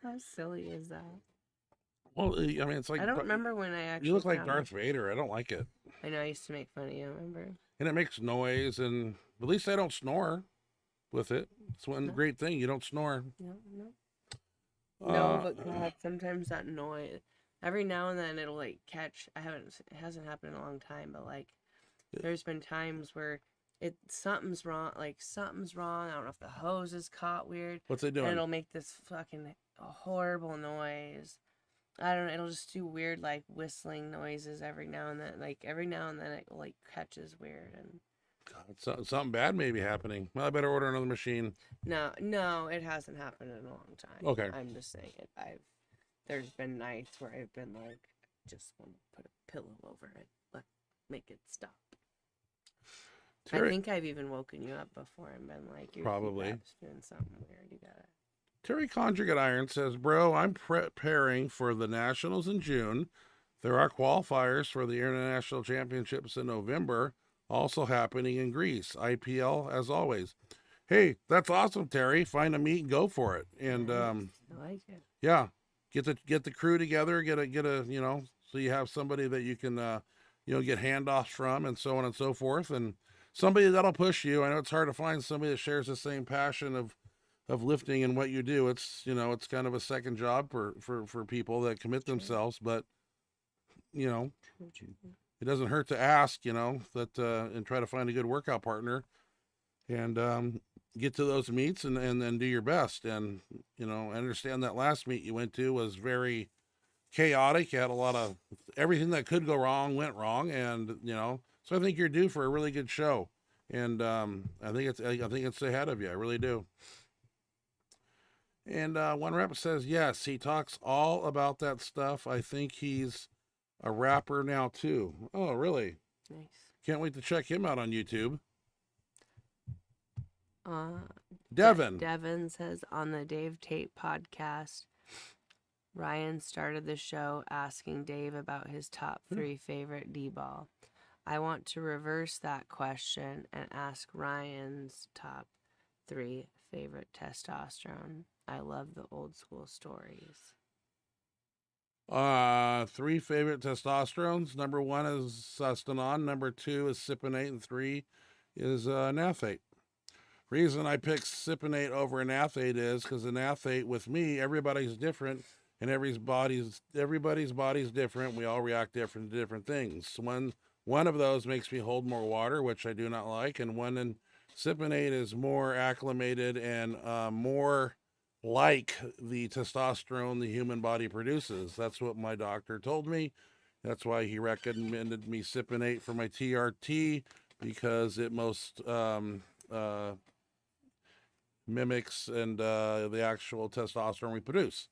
How silly is that? Well, I mean, it's like... I don't remember when I actually... You look like Darth Vader. I don't like it. I know, I used to make fun of you, remember? And it makes noise, and at least I don't snore with it. It's one great thing. You don't snore. No. No, but God, sometimes that noise... Every now and then it'll, like, catch... It hasn't happened in a long time, but, like, there's been times where something's wrong. Like, something's wrong. I don't know if the hose is caught weird. What's it doing? And it'll make this fucking horrible noise. I don't know, it'll just do weird, like, whistling noises every now and then. Like, every now and then it, like, catches weird. And God, something bad may be happening. Well, I better order another machine. No, it hasn't happened in a long time. Okay. I'm just saying it. There's been nights where I've been like, just want to put a pillow over it. Make it stop. Terry, I think I've even woken you up before and been like, you're probably doing something weird. You got it. Terry Conjugate Iron says, bro, I'm preparing for the Nationals in June. There are qualifiers for the International Championships in November, also happening in Greece. IPL, as always. Hey, that's awesome, Terry. Find a meet and go for it. And I like it. Yeah, get the crew together. Get a so you have somebody that you can get handoffs from, and so on and so forth, and somebody that'll push you. I know it's hard to find somebody that shares the same passion of lifting and what you do. It's it's kind of a second job for people that commit themselves, but it doesn't hurt to ask, that and try to find a good workout partner, and get to those meets and then do your best. And I understand that last meet you went to was very chaotic. You had a lot of everything that could go wrong went wrong, and so I think you're due for a really good show. And I think it's ahead of you. I really do. And one rep says yes, he talks all about that stuff. I think he's a rapper now too. Oh, really? Nice. Can't wait to check him out on YouTube. Devin. Devin says, on the Dave Tate podcast, Ryan started the show asking Dave about his top 3 favorite D-ball. I want to reverse that question and ask Ryan's top 3 favorite testosterone. I love the old school stories. 3 favorite testosterones. Number 1 is Sustanon. Number 2 is Cypionate, and 3 is Naphthate. Reason I pick Cypionate over an Naphthate is because an Naphthate, with me, everybody's different, and everybody's body's different. We all react different to different things. One of those makes me hold more water, which I do not like, and one in Cypionate is more acclimated and more like the testosterone the human body produces. That's what my doctor told me. That's why he recommended me Cypionate for my TRT, because it most mimics and the actual testosterone we produce.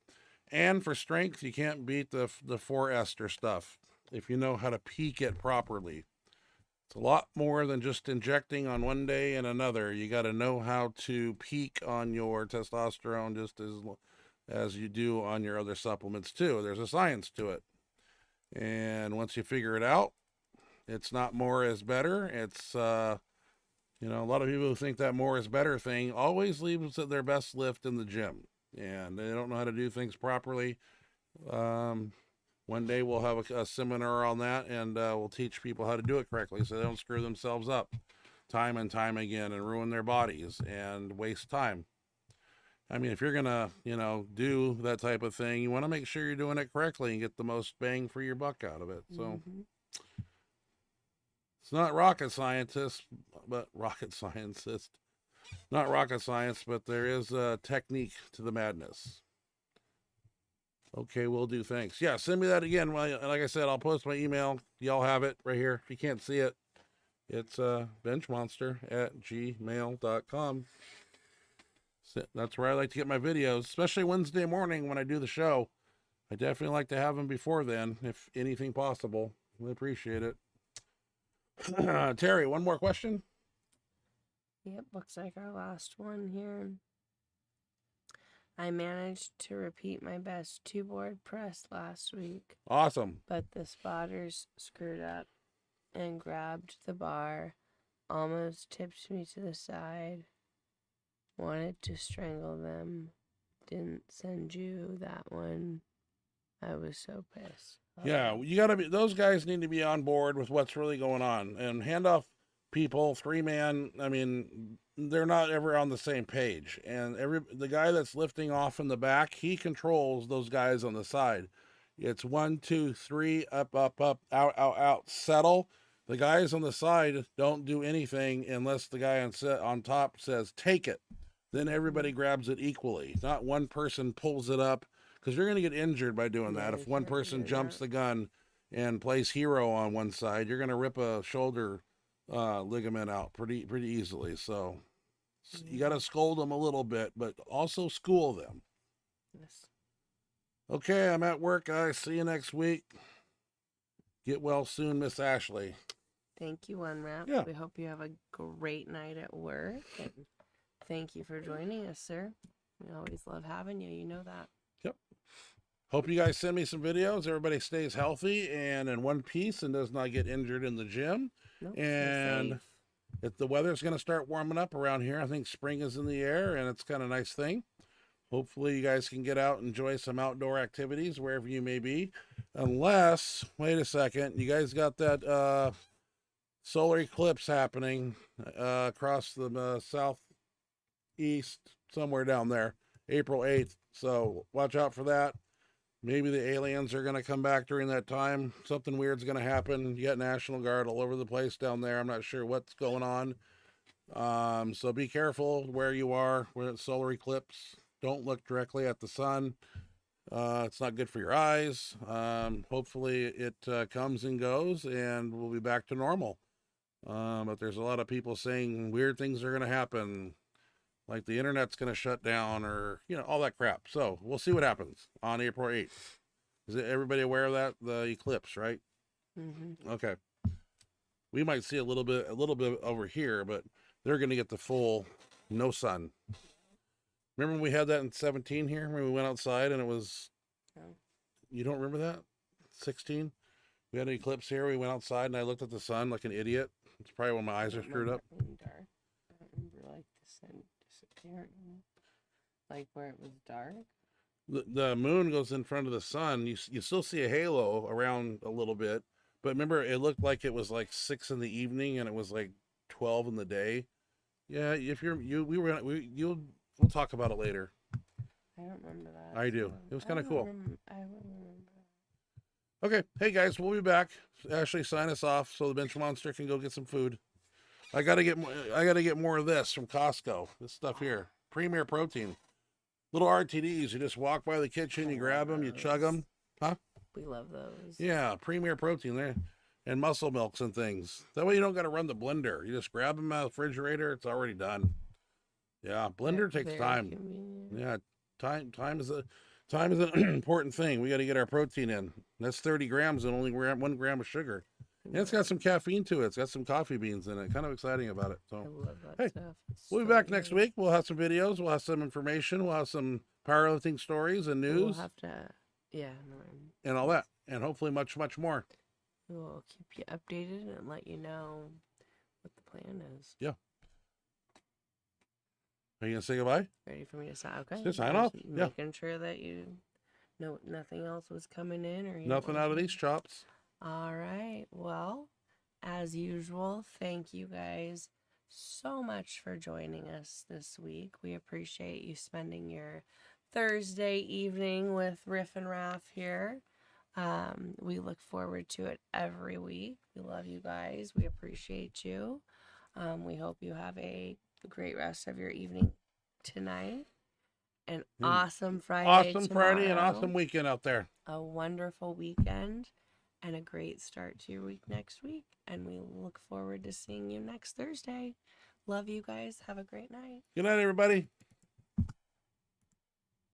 And for strength, you can't beat the 4-ester stuff if you know how to peak it properly. It's a lot more than just injecting on one day and another. You got to know how to peak on your testosterone just as you do on your other supplements too. There's a science to it. And once you figure it out, it's not more is better. It's, a lot of people who think that more is better thing always leaves their best lift in the gym, and they don't know how to do things properly. One day we'll have a seminar on that, and we'll teach people how to do it correctly so they don't screw themselves up time and time again and ruin their bodies and waste time. I mean, if you're going to, do that type of thing, you want to make sure you're doing it correctly and get the most bang for your buck out of it. So it's not rocket scientist, but not rocket science, but there is a technique to the madness. Okay, will do. Thanks. Yeah, send me that again. Well, like I said, I'll post my email. Y'all have it right here. If you can't see it, it's benchmonster@gmail.com. That's where I like to get my videos, especially Wednesday morning when I do the show. I definitely like to have them before then, if anything possible. We appreciate it. Terry, one more question? Yep, looks like our last one here. I managed to repeat my best 2-board press last week. Awesome. But the spotters screwed up and grabbed the bar, almost tipped me to the side, wanted to strangle them, didn't send you that one. I was so pissed. Yeah, you gotta be, those guys need to be on board with what's really going on. And handoff people, 3-man, I mean, they're not ever on the same page. And the guy that's lifting off in the back, he controls those guys on the side. It's 1, 2, 3, up, up, up, out, out, out, settle. The guys on the side don't do anything unless the guy on top says, take it. Then everybody grabs it equally. Not one person pulls it up, because you're going to get injured by doing that. If one person jumps the gun and plays hero on one side, you're going to rip a shoulder ligament out pretty easily. So you got to scold them a little bit, but also school them. Yes. Okay, I'm at work, guys. See you next week. Get well soon, Miss Ashley. Thank you, One Rep. Yeah. We hope you have a great night at work. And thank you for joining us, sir. We always love having you. You know that. Yep. Hope you guys send me some videos. Everybody stays healthy and in one piece and does not get injured in the gym. Nope, and if the weather's going to start warming up around here, I think spring is in the air, and it's kind of a nice thing. Hopefully you guys can get out and enjoy some outdoor activities wherever you may be. Unless, wait a second, you guys got that solar eclipse happening across the southeast, somewhere down there, April 8th. So watch out for that. Maybe the aliens are going to come back during that time. Something weird's going to happen. You got National Guard all over the place down there. I'm not sure what's going on. So be careful where you are, where it's solar eclipse. Don't look directly at the sun. It's not good for your eyes. Hopefully it comes and goes and we'll be back to normal. But there's a lot of people saying weird things are going to happen, like the internet's going to shut down or, all that crap. So we'll see what happens on April 8th. Is everybody aware of that? The eclipse, right? Mm-hmm. Okay. We might see a little bit over here, but they're going to get the full no sun. Remember when we had that in 17 here when we went outside and it was, you don't remember that? 16? We had an eclipse here. We went outside and I looked at the sun like an idiot. It's probably when my eyes are screwed up. Dark. I don't remember like the sun disappearing, like where it was dark. The moon goes in front of the sun. You still see a halo around a little bit, but remember it looked like it was like 6 in the evening and it was like 12 in the day. Yeah, if we'll talk about it later. I don't remember that. I do. It was kind of cool. I wouldn't remember. Okay, hey guys, we'll be back. Ashley, sign us off so the Benchmonster can go get some food. I gotta get more of this from Costco. This stuff here, Premier Protein, little RTDs. You just walk by the kitchen, you grab them, you chug them, huh? We love those. Yeah, Premier Protein there, and muscle milks and things. That way you don't gotta run the blender. You just grab them out of the refrigerator. It's already done. Yeah, blender takes time. Convenient. Yeah, time is an important thing. We got to get our protein in. That's 30 grams and only 1 gram of sugar. And it's got some caffeine to it. It's got some coffee beans in it. Kind of exciting about it. I So love that hey, stuff. It's we'll be so back next good. week. We'll have some videos. We'll have some information. We'll have some powerlifting stories and news We'll have to, and all that. And hopefully much, much more. we'll keep you updated and let you know what the plan is. Yeah. Are you going to say goodbye? Ready for me to sign? Okay. Just sign I was off. Yeah. Making sure that you know nothing else was coming in or you Nothing out of these chops. All right. Well, as usual, thank you guys so much for joining us this week. We appreciate you spending your Thursday evening with Riff and Raff here. We look forward to it every week. We love you guys. We appreciate you. We hope you have a great rest of your evening tonight. An awesome Friday. Awesome Friday and tomorrow. awesome weekend out there. A wonderful weekend and a great start to your week next week. And we look forward to seeing you next Thursday. Love you guys. Have a great night. Good night, everybody.